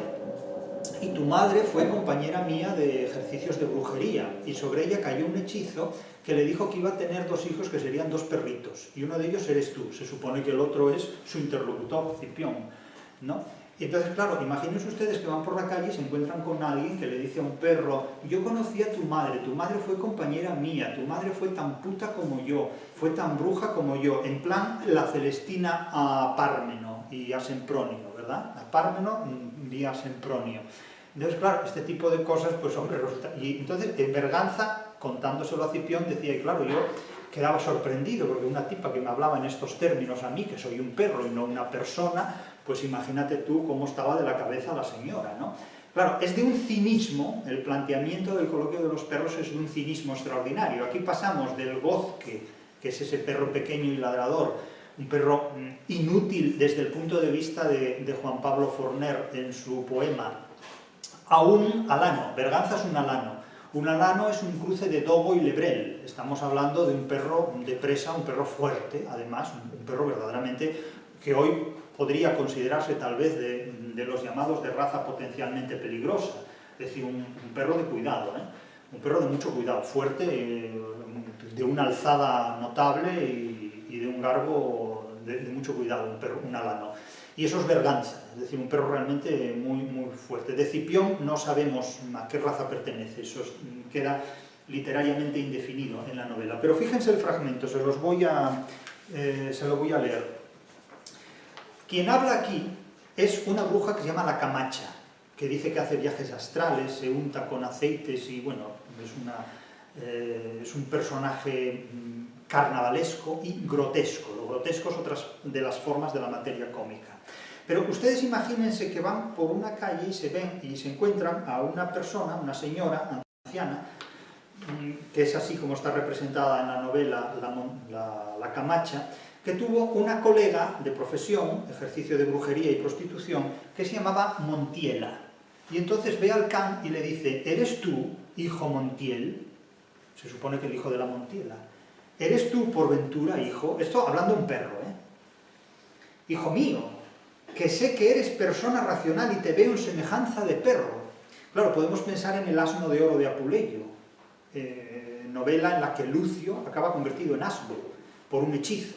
y tu madre fue compañera mía de ejercicios de brujería, y sobre ella cayó un hechizo que le dijo que iba a tener dos hijos que serían dos perritos, y uno de ellos eres tú. Se supone que el otro es su interlocutor, Cipión, ¿no? Y entonces, claro, imagínense ustedes que van por la calle y se encuentran con alguien que le dice a un perro: yo conocí a tu madre fue compañera mía, tu madre fue tan puta como yo, fue tan bruja como yo, en plan la Celestina a Pármeno y a Sempronio, ¿verdad? A Pármeno y a Sempronio. Entonces, claro, este tipo de cosas, pues hombre, resulta... Y entonces, Berganza, contándoselo a Cipión, decía, y claro, yo quedaba sorprendido, porque una tipa que me hablaba en estos términos a mí, que soy un perro y no una persona, pues imagínate tú cómo estaba de la cabeza la señora, ¿no? Claro, es de un cinismo, el planteamiento del coloquio de los perros es de un cinismo extraordinario. Aquí pasamos del gozque, que es ese perro pequeño y ladrador, un perro inútil desde el punto de vista de Juan Pablo Forner en su poema, a un alano. Berganza es un alano. Un alano es un cruce de dogo y lebrel. Estamos hablando de un perro de presa, un perro fuerte, además, un perro verdaderamente que hoy podría considerarse tal vez de los llamados de raza potencialmente peligrosa. Es decir, un perro de cuidado, un perro de mucho cuidado, fuerte, de una alzada notable y de un garbo de mucho cuidado, un alano. Y eso es Berganza, es decir, un perro realmente muy, muy fuerte. De Cipión no sabemos a qué raza pertenece, eso queda literariamente indefinido en la novela. Pero fíjense el fragmento, se lo voy a leer. Quien habla aquí es una bruja que se llama la Camacha, que dice que hace viajes astrales, se unta con aceites y, bueno, es un personaje carnavalesco y grotesco. Lo grotesco es otra de las formas de la materia cómica. Pero ustedes imagínense que van por una calle y se ven y se encuentran a una persona, una señora anciana, que es así como está representada en la novela la Camacha, que tuvo una colega de profesión, ejercicio de brujería y prostitución, que se llamaba Montiela. Y entonces ve al can y le dice: ¿eres tú? hijo Montiel, se supone que el hijo de la Montiela, ¿eres tú por ventura, hijo? Esto hablando un perro, Hijo mío, que sé que eres persona racional y te veo en semejanza de perro. Claro, podemos pensar en el asno de oro de Apuleyo, novela en la que Lucio acaba convertido en asno por un hechizo.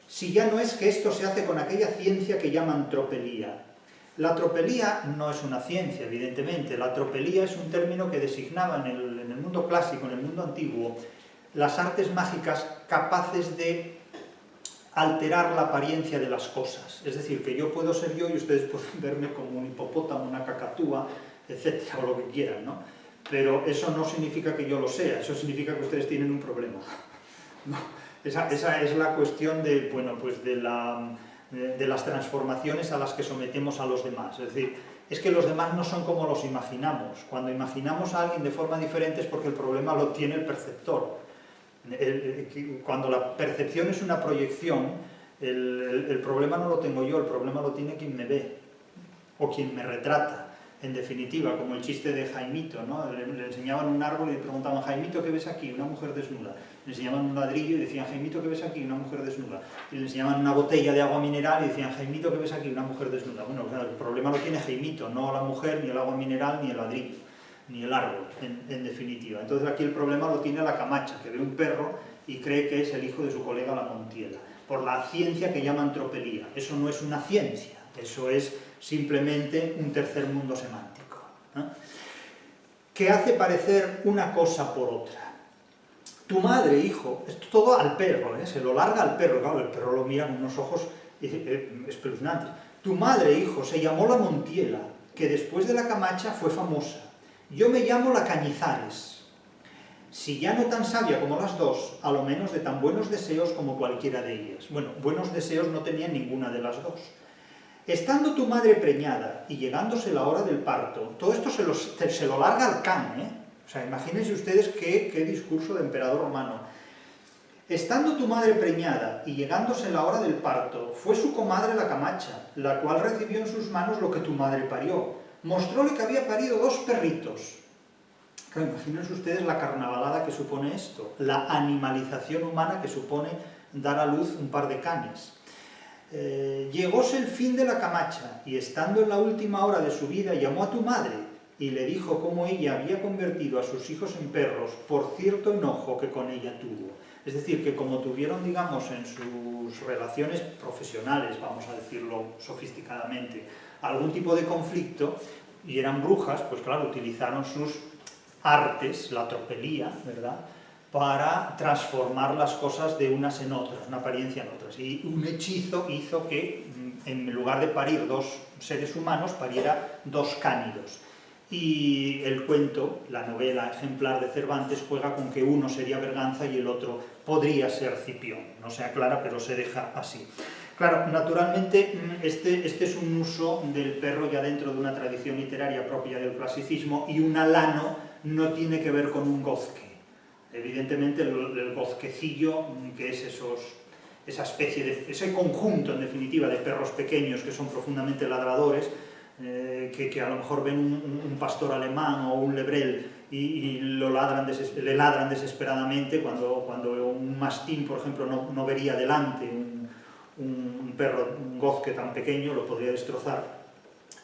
Si ya no es que esto se hace con aquella ciencia que llaman tropelía. La tropelía no es una ciencia, evidentemente. La tropelía es un término que designaba en el mundo clásico, en el mundo antiguo, las artes mágicas capaces de alterar la apariencia de las cosas. Es decir, que yo puedo ser yo y ustedes pueden verme como un hipopótamo, una cacatúa, etcétera, o lo que quieran, ¿no? Pero eso no significa que yo lo sea, eso significa que ustedes tienen un problema. ¿No? Esa es la cuestión de, bueno, pues de las transformaciones a las que sometemos a los demás. Es decir, es que los demás no son como los imaginamos. Cuando imaginamos a alguien de forma diferente es porque el problema lo tiene el perceptor. Cuando la percepción es una proyección, el problema no lo tengo yo, el problema lo tiene quien me ve o quien me retrata. En definitiva, como el chiste de Jaimito, ¿no? Le enseñaban un árbol y le preguntaban: Jaimito, ¿qué ves aquí? Una mujer desnuda. Le enseñaban un ladrillo y decían: Jaimito, ¿qué ves aquí? Una mujer desnuda. Y le enseñaban una botella de agua mineral y decían: Jaimito, ¿qué ves aquí? Una mujer desnuda. Bueno, claro, el problema lo tiene Jaimito, no la mujer, ni el agua mineral, ni el ladrillo, ni el árbol, en definitiva. Entonces aquí el problema lo tiene la Camacha, que ve un perro y cree que es el hijo de su colega la Montiela, por la ciencia que llaman tropelía. Eso no es una ciencia, eso es simplemente un tercer mundo semántico, ¿no? Que hace parecer una cosa por otra. Tu madre, hijo, esto todo al perro, se lo larga al perro, claro, el perro lo mira con unos ojos espeluznantes. Tu madre, hijo, se llamó la Montiela, que después de la Camacha fue famosa. Yo me llamo la Cañizares. Si ya no tan sabia como las dos, a lo menos de tan buenos deseos como cualquiera de ellas. Bueno, buenos deseos no tenía ninguna de las dos. Estando tu madre preñada y llegándose la hora del parto, todo esto se lo larga al can, O sea, imagínense ustedes qué discurso de emperador romano. Estando tu madre preñada y llegándose la hora del parto, fue su comadre la Camacha, la cual recibió en sus manos lo que tu madre parió. Mostróle que había parido 2 perritos. Claro, imagínense ustedes la carnavalada que supone esto, la animalización humana que supone dar a luz un par de canes. Llegóse el fin de la Camacha, y estando en la última hora de su vida, llamó a tu madre, y le dijo cómo ella había convertido a sus hijos en perros por cierto enojo que con ella tuvo. Es decir, que como tuvieron, digamos, en sus relaciones profesionales, vamos a decirlo sofisticadamente, algún tipo de conflicto, y eran brujas, pues claro, utilizaron sus artes, la tropelía, ¿verdad?, para transformar las cosas de unas en otras, una apariencia en otras. Y un hechizo hizo que, en lugar de parir 2 seres humanos, pariera 2 cánidos. Y el cuento, la novela ejemplar de Cervantes, juega con que uno sería Berganza y el otro podría ser Cipión. No se aclara, pero se deja así. Claro, naturalmente, este es un uso del perro ya dentro de una tradición literaria propia del clasicismo, y un alano no tiene que ver con un gozque. Evidentemente el gozquecillo, que es esa especie de, ese conjunto en definitiva de perros pequeños que son profundamente ladradores, que a lo mejor ven un pastor alemán o un lebrel y le ladran desesperadamente cuando un mastín, por ejemplo, no vería delante un perro, un gozque tan pequeño, lo podría destrozar.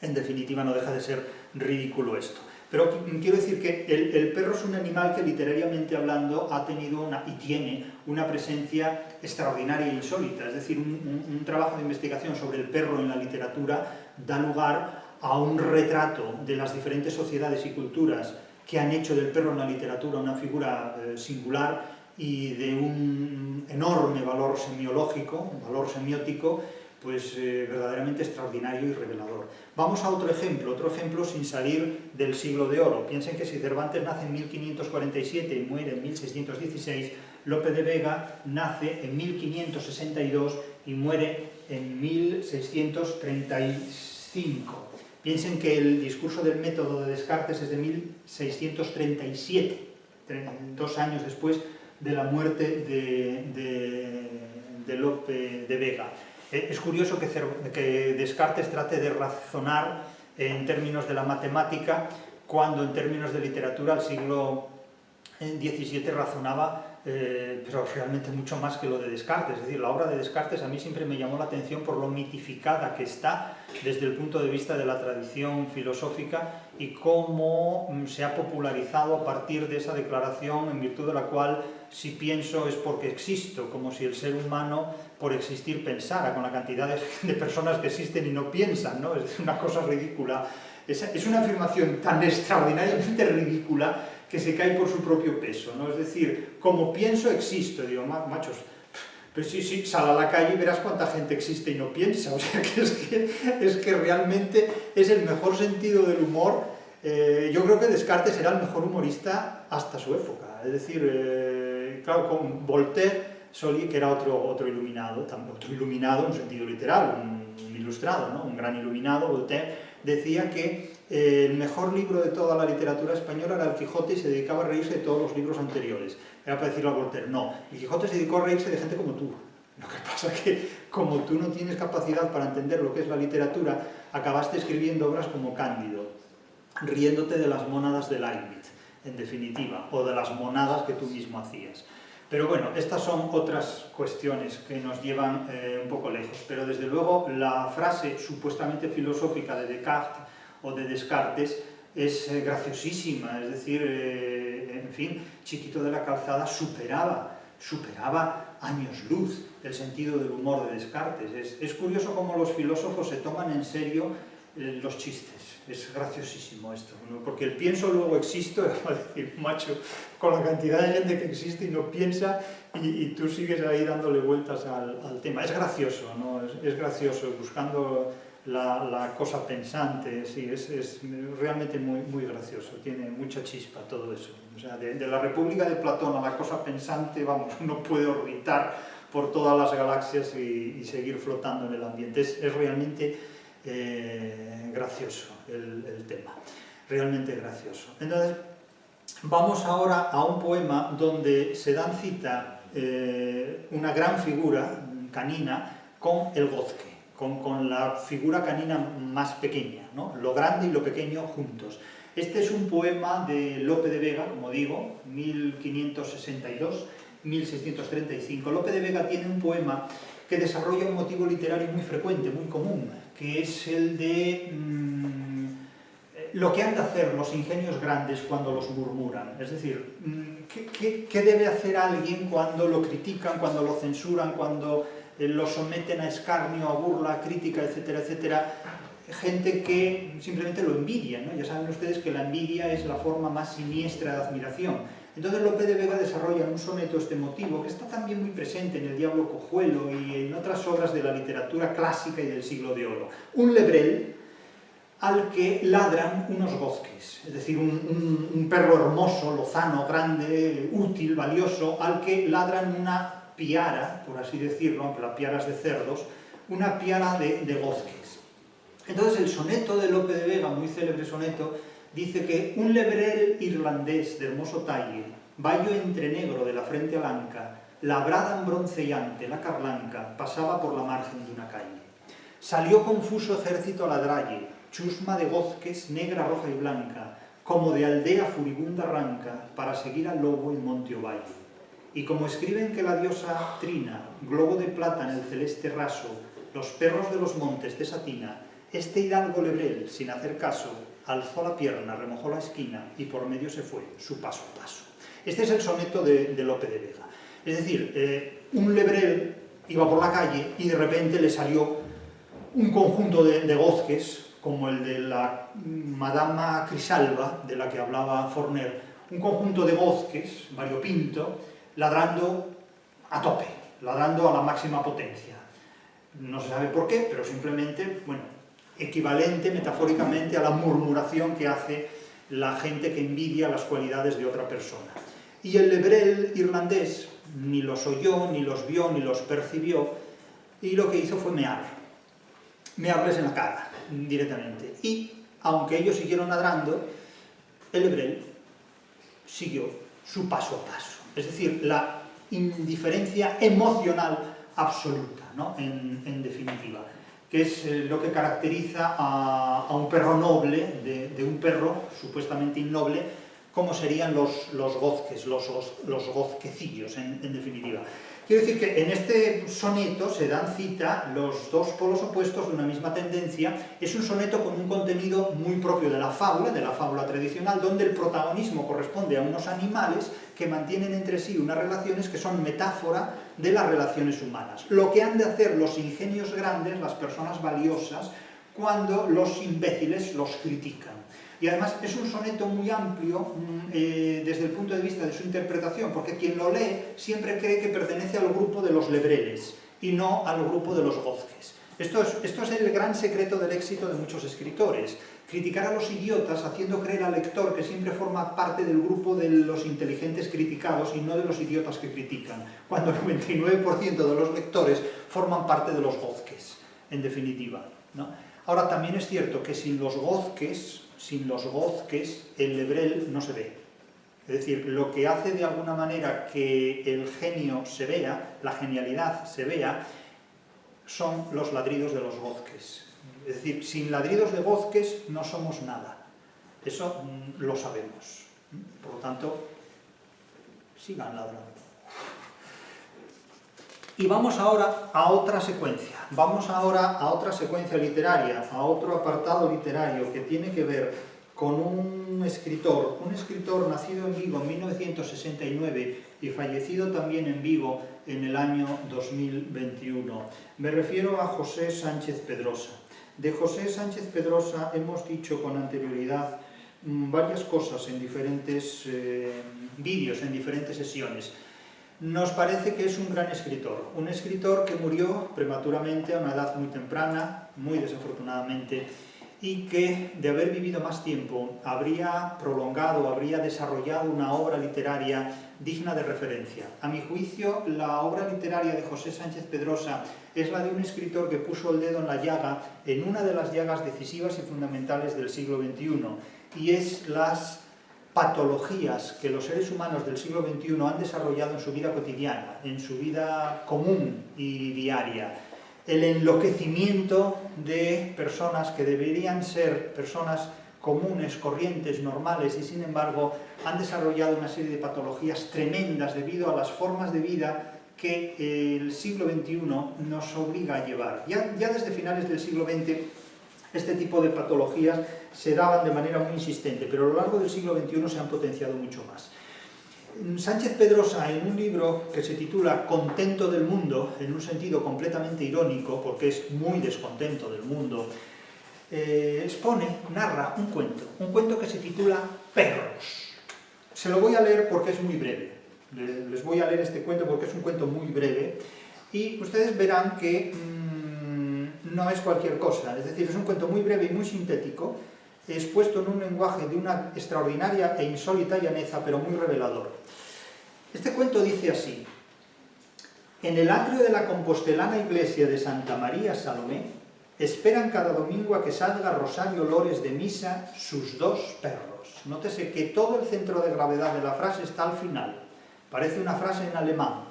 En definitiva, no deja de ser ridículo esto. Pero quiero decir que el perro es un animal que, literariamente hablando, ha tenido y tiene una presencia extraordinaria e insólita. Es decir, un trabajo de investigación sobre el perro en la literatura da lugar a un retrato de las diferentes sociedades y culturas que han hecho del perro en la literatura una figura singular y de un enorme valor semiológico, un valor semiótico, pues verdaderamente extraordinario y revelador. Vamos a otro ejemplo sin salir del siglo de oro. Piensen que si Cervantes nace en 1547 y muere en 1616, Lope de Vega nace en 1562 y muere en 1635. Piensen que el discurso del método de Descartes es de 1637, 2 años después de la muerte de Lope de Vega. Es curioso que Descartes trate de razonar en términos de la matemática cuando en términos de literatura el siglo XVII razonaba pero realmente mucho más que lo de Descartes. Es decir, la obra de Descartes a mí siempre me llamó la atención por lo mitificada que está desde el punto de vista de la tradición filosófica y cómo se ha popularizado a partir de esa declaración en virtud de la cual si pienso es porque existo, como si el ser humano por existir pensara, con la cantidad de personas que existen y no piensan, ¿no? Es una cosa ridícula. Es una afirmación tan extraordinariamente ridícula que se cae por su propio peso, ¿no? Es decir, como pienso, existo. Digo, machos, pues sí, sal a la calle y verás cuánta gente existe y no piensa. O sea, es que realmente es el mejor sentido del humor. Yo creo que Descartes era el mejor humorista hasta su época. Es decir, claro, con Voltaire, que era otro iluminado en un sentido literal, un ilustrado, ¿no? Un gran iluminado, Voltaire, decía que el mejor libro de toda la literatura española era El Quijote y se dedicaba a reírse de todos los libros anteriores. Era para decirlo a Voltaire, no, El Quijote se dedicó a reírse de gente como tú. Lo que pasa es que, como tú no tienes capacidad para entender lo que es la literatura, acabaste escribiendo obras como Cándido, riéndote de las mónadas de Leibniz, en definitiva, o de las monadas que tú mismo hacías. Pero bueno, estas son otras cuestiones que nos llevan un poco lejos, pero desde luego la frase supuestamente filosófica de Descartes o de Descartes es graciosísima, es decir, en fin, Chiquito de la Calzada superaba años luz el sentido del humor de Descartes. Es curioso cómo los filósofos se toman en serio los chistes. Es graciosísimo esto, ¿no? Porque el pienso luego existo, es decir, macho, con la cantidad de gente que existe y no piensa y tú sigues ahí dándole vueltas al tema. Es gracioso, ¿no? Es gracioso, buscando la cosa pensante, sí, es realmente muy, muy gracioso, tiene mucha chispa todo eso. O sea, de la República de Platón a la cosa pensante, vamos, uno puede orbitar por todas las galaxias y seguir flotando en el ambiente. Es realmente gracioso el tema, realmente gracioso. Entonces, vamos ahora a un poema donde se dan cita una gran figura canina con el gozque, con la figura canina más pequeña, ¿no? Lo grande y lo pequeño juntos. Este es un poema de Lope de Vega, como digo, 1562-1635. Lope de Vega tiene un poema que desarrolla un motivo literario muy frecuente, muy común, que es el de lo que han de hacer los ingenios grandes cuando los murmuran. Es decir, ¿qué debe hacer alguien cuando lo critican, cuando lo censuran, cuando lo someten a escarnio, a burla, a crítica, etcétera, etcétera? Gente que simplemente lo envidia, ¿no? Ya saben ustedes que la envidia es la forma más siniestra de admiración. Entonces Lope de Vega desarrolla en un soneto este motivo, que está también muy presente en El Diablo Cojuelo y en otras obras de la literatura clásica y del siglo de oro. Un lebrel al que ladran unos gozques, es decir, un perro hermoso, lozano, grande, útil, valioso, al que ladran una piara, por así decirlo, aunque la piara es de cerdos, una piara de gozques. Entonces el soneto de Lope de Vega, muy célebre soneto, dice que un lebrel irlandés de hermoso talle, vallo entre negro de la frente alanca, labrada en bronceante la carlanca, pasaba por la margen de una calle. Salió confuso ejército a ladralle, chusma de gozques, negra, roja y blanca, como de aldea furibunda arranca, para seguir al lobo en monte o valle. Y como escriben que la diosa trina, globo de plata en el celeste raso, los perros de los montes desatina, este hidalgo lebrel, sin hacer caso, alzó la pierna, remojó la esquina y por medio se fue, su paso a paso. Este es el soneto de Lope de Vega. Es decir, un lebrel iba por la calle y de repente le salió un conjunto de gozques, como el de la Madama Crisalba, de la que hablaba Forner, un conjunto de gozques, variopinto, ladrando a tope, ladrando a la máxima potencia. No se sabe por qué, pero simplemente, bueno, equivalente metafóricamente a la murmuración que hace la gente que envidia las cualidades de otra persona. Y el lebrel irlandés ni los oyó, ni los vio, ni los percibió, y lo que hizo fue mearles en la cara, directamente. Y, aunque ellos siguieron ladrando, el lebrel siguió su paso a paso. Es decir, la indiferencia emocional absoluta, ¿no? En definitiva. que es lo que caracteriza a un perro noble, de un perro supuestamente innoble, como serían los gozques, los gozquecillos, en definitiva. Quiero decir que en este soneto se dan cita los dos polos opuestos de una misma tendencia. Es un soneto con un contenido muy propio de la fábula tradicional, donde el protagonismo corresponde a unos animales que mantienen entre sí unas relaciones que son metáfora de las relaciones humanas. Lo que han de hacer los ingenios grandes, las personas valiosas, cuando los imbéciles los critican. Y además es un soneto muy amplio desde el punto de vista de su interpretación, porque quien lo lee siempre cree que pertenece al grupo de los lebreles y no al grupo de los gozques. Esto es el gran secreto del éxito de muchos escritores: criticar a los idiotas haciendo creer al lector que siempre forma parte del grupo de los inteligentes criticados y no de los idiotas que critican, cuando el 99% de los lectores forman parte de los gozques, en definitiva, ¿no? Ahora, también es cierto que sin los gozques, el lebrel no se ve. Es decir, lo que hace de alguna manera que el genio se vea, la genialidad se vea, son los ladridos de los gozques. Es decir, sin ladridos de gozques no somos nada. Eso lo sabemos. Por lo tanto, sigan ladrando. Y vamos ahora a otra secuencia. Vamos ahora a otra secuencia literaria, a otro apartado literario que tiene que ver con un escritor nacido en Vigo en 1969 y fallecido también en Vigo en el año 2021. Me refiero a José Sánchez Pedrosa. De José Sánchez Pedrosa hemos dicho con anterioridad varias cosas en diferentes vídeos, en diferentes sesiones. Nos parece que es un gran escritor, un escritor que murió prematuramente a una edad muy temprana, muy desafortunadamente, y que, de haber vivido más tiempo, habría prolongado, habría desarrollado una obra literaria digna de referencia. A mi juicio, la obra literaria de José Sánchez Pedrosa es la de un escritor que puso el dedo en la llaga, en una de las llagas decisivas y fundamentales del siglo XXI, y es las patologías que los seres humanos del siglo XXI han desarrollado en su vida cotidiana, en su vida común y diaria. El enloquecimiento de personas que deberían ser personas comunes, corrientes, normales, y sin embargo han desarrollado una serie de patologías tremendas debido a las formas de vida que el siglo XXI nos obliga a llevar. Ya desde finales del siglo XX este tipo de patologías se daban de manera muy insistente, pero a lo largo del siglo XXI se han potenciado mucho más. Sánchez Pedrosa, en un libro que se titula Contento del mundo, en un sentido completamente irónico, porque es muy descontento del mundo, narra un cuento que se titula Perros. Se lo voy a leer porque es muy breve. Les voy a leer este cuento porque es un cuento muy breve y ustedes verán que no es cualquier cosa. Es decir, es un cuento muy breve y muy sintético, expuesto en un lenguaje de una extraordinaria e insólita llaneza, pero muy revelador. Este cuento dice así: en el atrio de la compostelana iglesia de Santa María Salomé esperan cada domingo a que salga Rosario Lores de misa sus dos perros. Nótese que todo el centro de gravedad de la frase está al final. Parece una frase en alemán,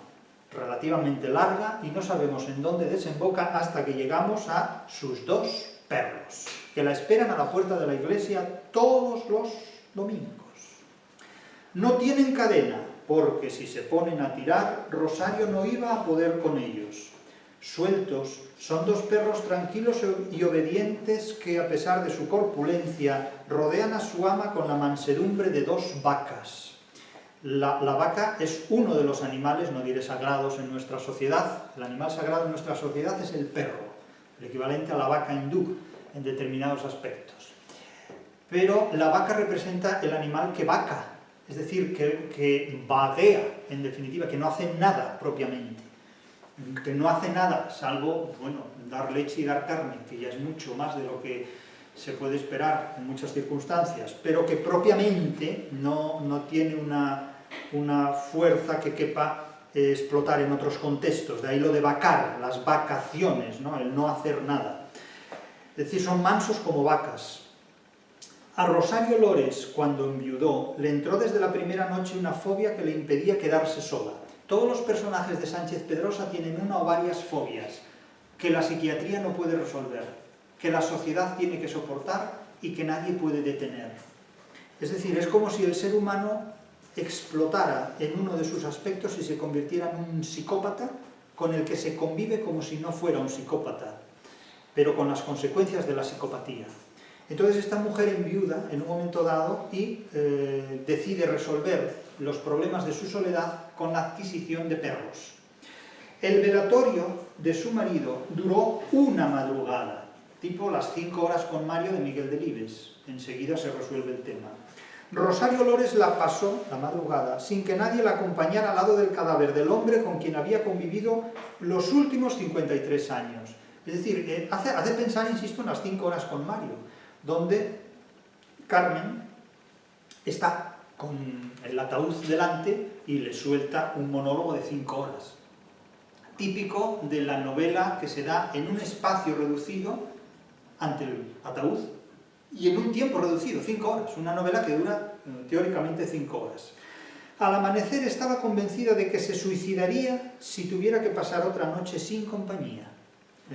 relativamente larga, y no sabemos en dónde desemboca hasta que llegamos a sus dos perros, que la esperan a la puerta de la iglesia todos los domingos. No tienen cadena, porque si se ponen a tirar, Rosario no iba a poder con ellos. Sueltos, son dos perros tranquilos y obedientes que, a pesar de su corpulencia, rodean a su ama con la mansedumbre de dos vacas. La vaca es uno de los animales, no diré sagrados, en nuestra sociedad. El animal sagrado en nuestra sociedad es el perro, el equivalente a la vaca hindú en determinados aspectos. Pero la vaca representa el animal que vaca, es decir, que vaguea, en definitiva, que no hace nada propiamente. Que no hace nada, salvo, bueno, dar leche y dar carne, que ya es mucho más de lo que se puede esperar en muchas circunstancias, pero que propiamente no tiene una fuerza que quepa explotar en otros contextos. De ahí lo de vacar, las vacaciones, ¿no? El no hacer nada. Es decir, son mansos como vacas. A Rosario Lores, cuando enviudó, le entró desde la primera noche una fobia que le impedía quedarse sola. Todos los personajes de Sánchez Pedrosa tienen una o varias fobias que la psiquiatría no puede resolver, que la sociedad tiene que soportar y que nadie puede detener. Es decir, es como si el ser humano explotara en uno de sus aspectos y se convirtiera en un psicópata con el que se convive como si no fuera un psicópata, pero con las consecuencias de la psicopatía. Entonces esta mujer enviuda en un momento dado y decide resolver los problemas de su soledad con la adquisición de perros. El velatorio de su marido duró una madrugada, tipo las 5 horas con Mario de Miguel Delibes. Enseguida se resuelve el tema. Rosario Lores la pasó, la madrugada, sin que nadie la acompañara al lado del cadáver del hombre con quien había convivido los últimos 53 años. Es decir, hace pensar, insisto, en las 5 horas con Mario, donde Carmen está con el ataúd delante y le suelta un monólogo de 5 horas. Típico de la novela que se da en un espacio reducido ante el ataúd y en un tiempo reducido, 5 horas. Una novela que dura teóricamente 5 horas. Al amanecer estaba convencida de que se suicidaría si tuviera que pasar otra noche sin compañía.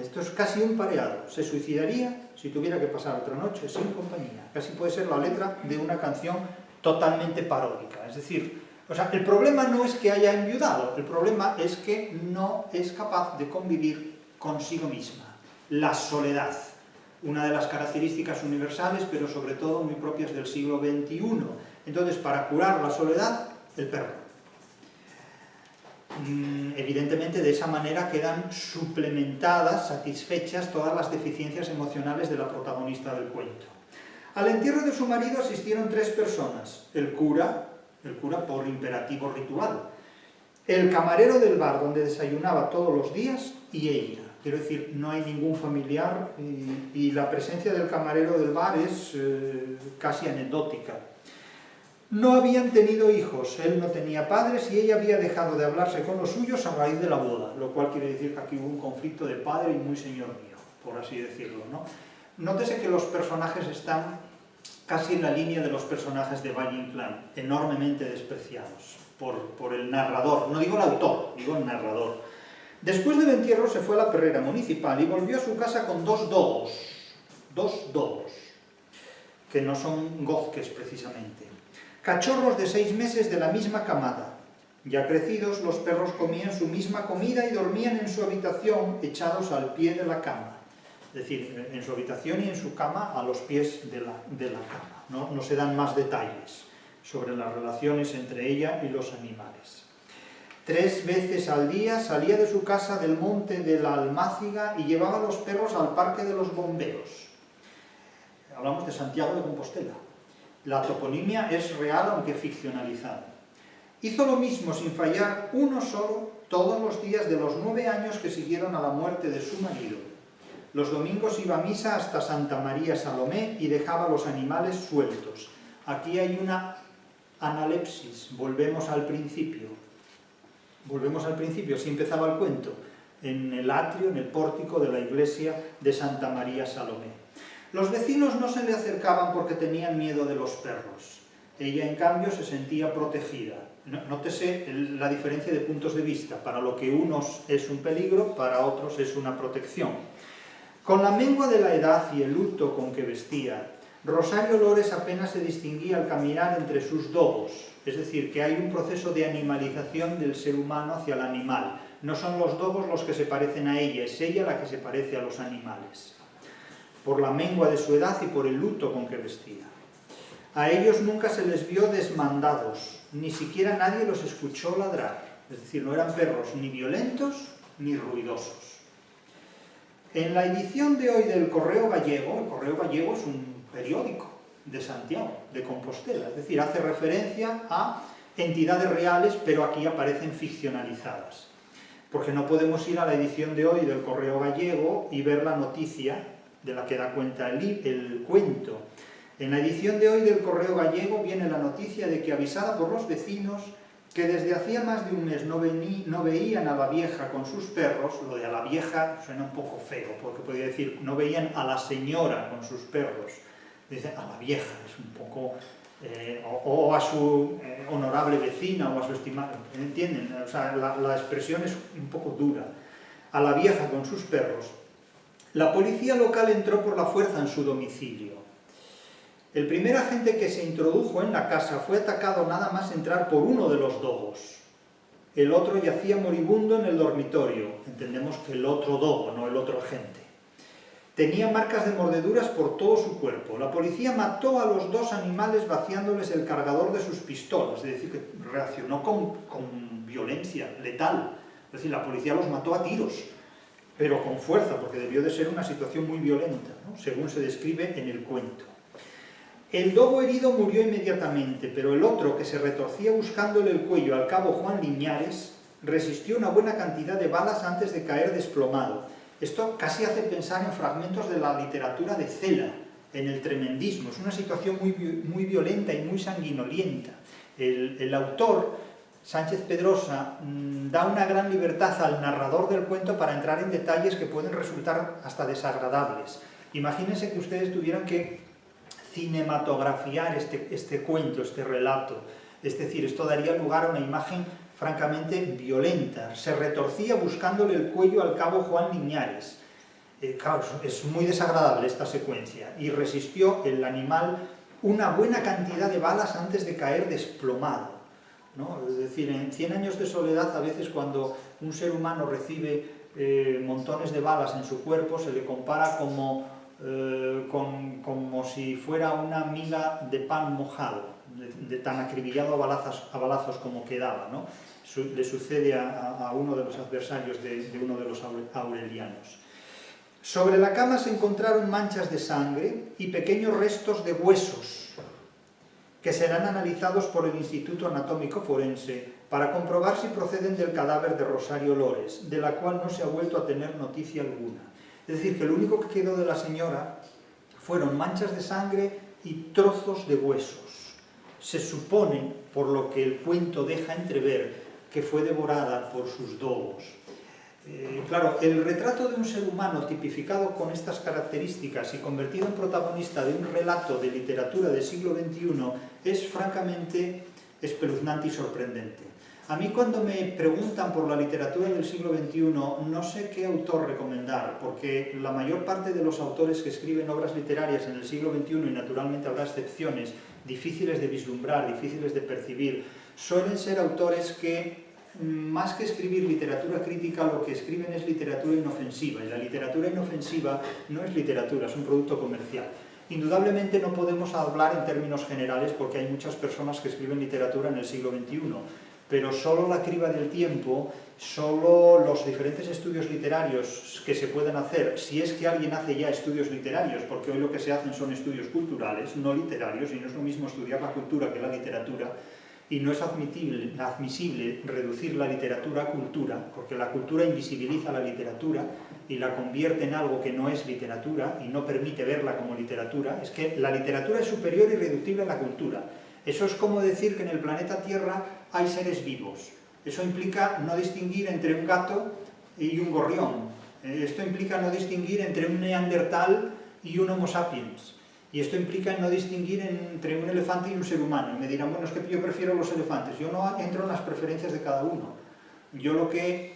Esto es casi un pareado. Se suicidaría si tuviera que pasar otra noche sin compañía. Casi puede ser la letra de una canción totalmente paródica. Es decir, el problema no es que haya enviudado, el problema es que no es capaz de convivir consigo misma. La soledad, una de las características universales, pero sobre todo muy propias del siglo XXI. Entonces, para curar la soledad, el perro. Evidentemente, de esa manera quedan suplementadas, satisfechas todas las deficiencias emocionales de la protagonista del cuento. Al entierro de su marido asistieron 3 personas: el cura por imperativo ritual, el camarero del bar donde desayunaba todos los días y ella. Quiero decir, no hay ningún familiar y la presencia del camarero del bar es casi anecdótica. No habían tenido hijos, él no tenía padres y ella había dejado de hablarse con los suyos a raíz de la boda, lo cual quiere decir que aquí hubo un conflicto de padre y muy señor mío, por así decirlo, ¿no? Nótese que los personajes están casi en la línea de los personajes de Valle Inclán, enormemente despreciados por el narrador, no digo el autor, digo el narrador. Después del entierro se fue a la perrera municipal y volvió a su casa con 2 dogos, que no son gozques precisamente. Cachorros de 6 meses de la misma camada. Ya crecidos, los perros comían su misma comida y dormían en su habitación echados al pie de la cama. Es decir, en su habitación y en su cama a los pies de la cama. No se dan más detalles sobre las relaciones entre ella y los animales. 3 veces al día salía de su casa del monte de la Almáciga y llevaba a los perros al parque de los bomberos. Hablamos de Santiago de Compostela. La toponimia es real aunque ficcionalizada. Hizo lo mismo sin fallar uno solo todos los días de los 9 años que siguieron a la muerte de su marido. Los domingos iba a misa hasta Santa María Salomé y dejaba los animales sueltos. Aquí hay una analepsis, volvemos al principio. Así empezaba el cuento, en el atrio, en el pórtico de la iglesia de Santa María Salomé. Los vecinos no se le acercaban porque tenían miedo de los perros. Ella, en cambio, se sentía protegida. Nótese la diferencia de puntos de vista. Para lo que unos es un peligro, para otros es una protección. Con la mengua de la edad y el luto con que vestía, Rosario Lores apenas se distinguía al caminar entre sus dogos. Es decir, que hay un proceso de animalización del ser humano hacia el animal. No son los dogos los que se parecen a ella, es ella la que se parece a los animales. Por la mengua de su edad y por el luto con que vestía. A ellos nunca se les vio desmandados, ni siquiera nadie los escuchó ladrar. Es decir, no eran perros ni violentos ni ruidosos. En la edición de hoy del Correo Gallego, el Correo Gallego es un periódico de Santiago, de Compostela, es decir, hace referencia a entidades reales, pero aquí aparecen ficcionalizadas. Porque no podemos ir a la edición de hoy del Correo Gallego y ver la noticia de la que da cuenta el cuento. En la edición de hoy del Correo Gallego viene la noticia de que, avisada por los vecinos, que desde hacía más de un mes no veían a la vieja con sus perros. Lo de a la vieja suena un poco feo, porque podría decir, no veían a la señora con sus perros. Dice a la vieja, es un poco... o a su honorable vecina, o a su estimada, ¿entienden? O sea, la expresión es un poco dura. a la vieja con sus perros, la policía local entró por la fuerza en su domicilio. El primer agente que se introdujo en la casa fue atacado nada más entrar por uno de los dogos. El otro yacía moribundo en el dormitorio. Entendemos que el otro dogo, no el otro agente. Tenía marcas de mordeduras por todo su cuerpo. La policía mató a los dos animales vaciándoles el cargador de sus pistolas, es decir, que reaccionó con violencia letal. Es decir, la policía los mató a tiros, pero con fuerza, porque debió de ser una situación muy violenta, ¿no?, según se describe en el cuento. El dogo herido murió inmediatamente, pero el otro, que se retorcía buscándole el cuello al cabo Juan Liñares, resistió una buena cantidad de balas antes de caer desplomado. Esto casi hace pensar en fragmentos de la literatura de Cela, en el tremendismo. Es una situación muy violenta y muy sanguinolienta. El autor, Sánchez Pedrosa, da una gran libertad al narrador del cuento para entrar en detalles que pueden resultar hasta desagradables. Imagínense que ustedes tuvieran que cinematografiar este cuento, este relato. Es decir, esto daría lugar a una imagen francamente violenta. Se retorcía buscándole el cuello al cabo Juan Liñares. Claro, es muy desagradable esta secuencia. Y resistió el animal una buena cantidad de balas antes de caer desplomado, ¿no? Es decir, en 100 años de soledad, a veces cuando un ser humano recibe montones de balas en su cuerpo, se le compara como si fuera una miga de pan mojado, de tan acribillado a balazos como quedaba, ¿no? Le sucede a uno de los adversarios de uno de los aurelianos. Sobre la cama se encontraron manchas de sangre y pequeños restos de huesos, que serán analizados por el Instituto Anatómico Forense para comprobar si proceden del cadáver de Rosario Lores, de la cual no se ha vuelto a tener noticia alguna. Es decir, que lo único que quedó de la señora fueron manchas de sangre y trozos de huesos. Se supone, por lo que el cuento deja entrever, que fue devorada por sus dogos. Claro, el retrato de un ser humano tipificado con estas características y convertido en protagonista de un relato de literatura del siglo XXI es francamente espeluznante y sorprendente. A mí, cuando me preguntan por la literatura del siglo XXI, no sé qué autor recomendar, porque la mayor parte de los autores que escriben obras literarias en el siglo XXI, y naturalmente habrá excepciones, difíciles de vislumbrar, difíciles de percibir, suelen ser autores que, más que escribir literatura crítica, lo que escriben es literatura inofensiva, y la literatura inofensiva no es literatura, es un producto comercial. Indudablemente no podemos hablar en términos generales porque hay muchas personas que escriben literatura en el siglo XXI, pero solo la criba del tiempo, solo los diferentes estudios literarios que se pueden hacer, si es que alguien hace ya estudios literarios, porque hoy lo que se hacen son estudios culturales, no literarios, y no es lo mismo estudiar la cultura que la literatura, y no es admisible reducir la literatura a cultura, porque la cultura invisibiliza la literatura y la convierte en algo que no es literatura y no permite verla como literatura. Es que la literatura es superior y irreductible a la cultura. Eso es como decir que en el planeta Tierra hay seres vivos. Eso implica no distinguir entre un gato y un gorrión. Esto implica no distinguir entre un neandertal y un homo sapiens. Y esto implica no distinguir entre un elefante y un ser humano. Y me dirán, bueno, es que yo prefiero los elefantes. Yo no entro en las preferencias de cada uno. Yo lo que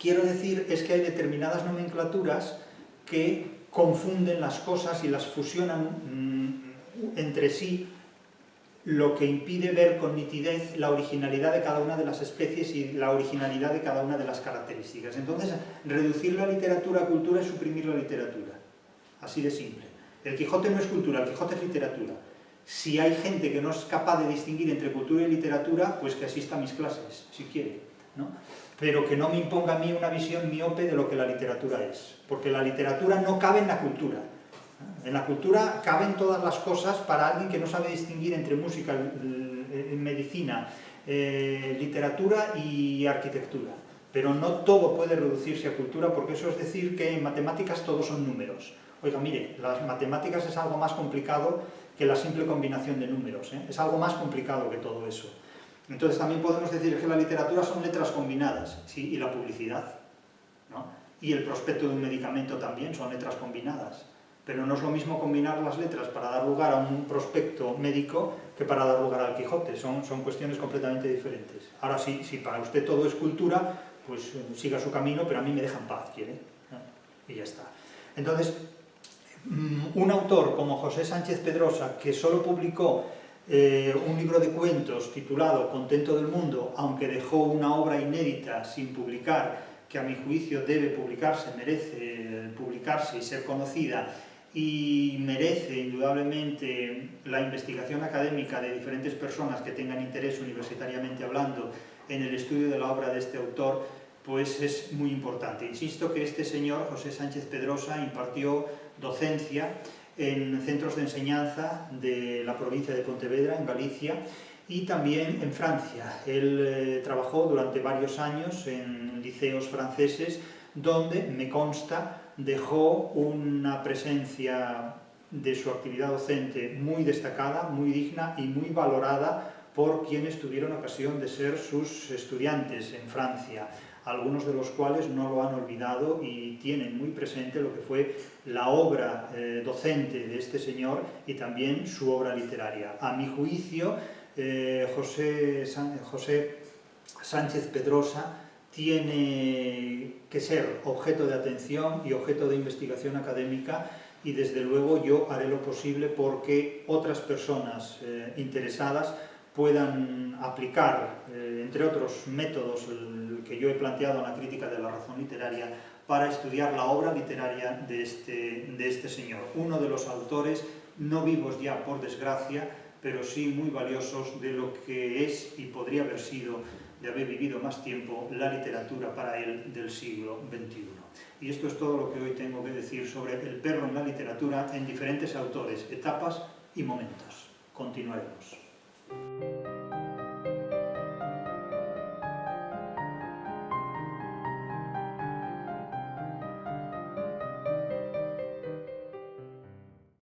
quiero decir es que hay determinadas nomenclaturas que confunden las cosas y las fusionan entre sí, lo que impide ver con nitidez la originalidad de cada una de las especies y la originalidad de cada una de las características. Entonces, reducir la literatura a cultura es suprimir la literatura. Así de simple. El Quijote no es cultura, el Quijote es literatura. Si hay gente que no es capaz de distinguir entre cultura y literatura, pues que asista a mis clases, si quiere, ¿no? Pero que no me imponga a mí una visión miope de lo que la literatura es. Porque la literatura no cabe en la cultura. En la cultura caben todas las cosas para alguien que no sabe distinguir entre música, medicina, literatura y arquitectura. Pero no todo puede reducirse a cultura, porque eso es decir que en matemáticas todos son números. Oiga, mire, las matemáticas es algo más complicado que la simple combinación de números, ¿eh? Es algo más complicado que todo eso. Entonces también podemos decir que la literatura son letras combinadas, ¿sí? Y la publicidad, ¿no? Y el prospecto de un medicamento también son letras combinadas. Pero no es lo mismo combinar las letras para dar lugar a un prospecto médico que para dar lugar al Quijote. Son cuestiones completamente diferentes. Ahora, si para usted todo es cultura, pues siga su camino, pero a mí me deja en paz, ¿quiere? Y ya está. Entonces, un autor como José Sánchez Pedrosa, que solo publicó un libro de cuentos titulado Contento del Mundo, aunque dejó una obra inédita sin publicar, que a mi juicio debe publicarse, merece publicarse y ser conocida, y merece indudablemente la investigación académica de diferentes personas que tengan interés universitariamente hablando en el estudio de la obra de este autor, pues es muy importante. Insisto que este señor, José Sánchez Pedrosa, impartió docencia en centros de enseñanza de la provincia de Pontevedra, en Galicia, y también en Francia. Él trabajó durante varios años en liceos franceses, donde, me consta, dejó una presencia de su actividad docente muy destacada, muy digna y muy valorada por quienes tuvieron ocasión de ser sus estudiantes en Francia, algunos de los cuales no lo han olvidado y tienen muy presente lo que fue la obra docente de este señor y también su obra literaria. A mi juicio, José Sánchez Pedrosa tiene que ser objeto de atención y objeto de investigación académica, y desde luego yo haré lo posible porque otras personas interesadas puedan aplicar, entre otros métodos, el que yo he planteado en la crítica de la razón literaria, para estudiar la obra literaria de este señor, uno de los autores no vivos ya, por desgracia, pero sí muy valiosos de lo que es y podría haber sido, de haber vivido más tiempo, la literatura para él del siglo XXI. Y esto es todo lo que hoy tengo que decir sobre el perro en la literatura en diferentes autores, etapas y momentos. Continuaremos.